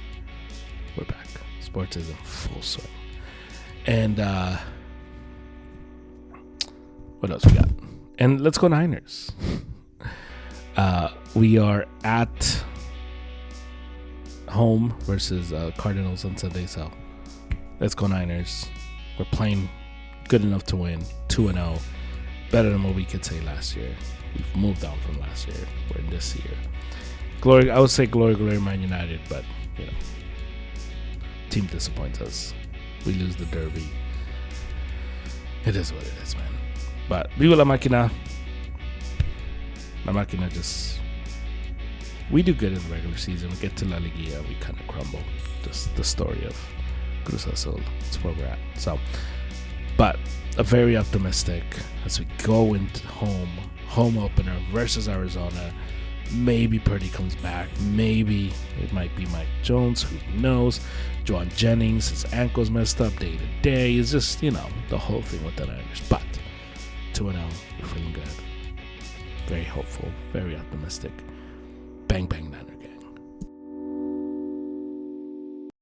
We're back. Sports is in full swing. And what else we got? And let's go Niners. We are at home versus Cardinals on Sunday, so let's go Niners. We're playing good enough to win. 2-0, better than what we could say last year. We've moved on from last year. We're in this year. Glory, I would say glory, Man United, but team disappoints us. We lose the derby. It is what it is, man. But viva la máquina. La máquina just, we do good in the regular season. We get to La Liguilla, we kind of crumble. Just the story of Cruz Azul. That's where we're at. So, but a very optimistic as we go into home opener versus Arizona. Maybe Purdy comes back. Maybe it might be Mike Jones. Who knows? Juwan Jennings, his ankle's messed up day to day. It's just, the whole thing with the Niners. But 2-0, we're feeling good. very hopeful, very optimistic. Bang, bang.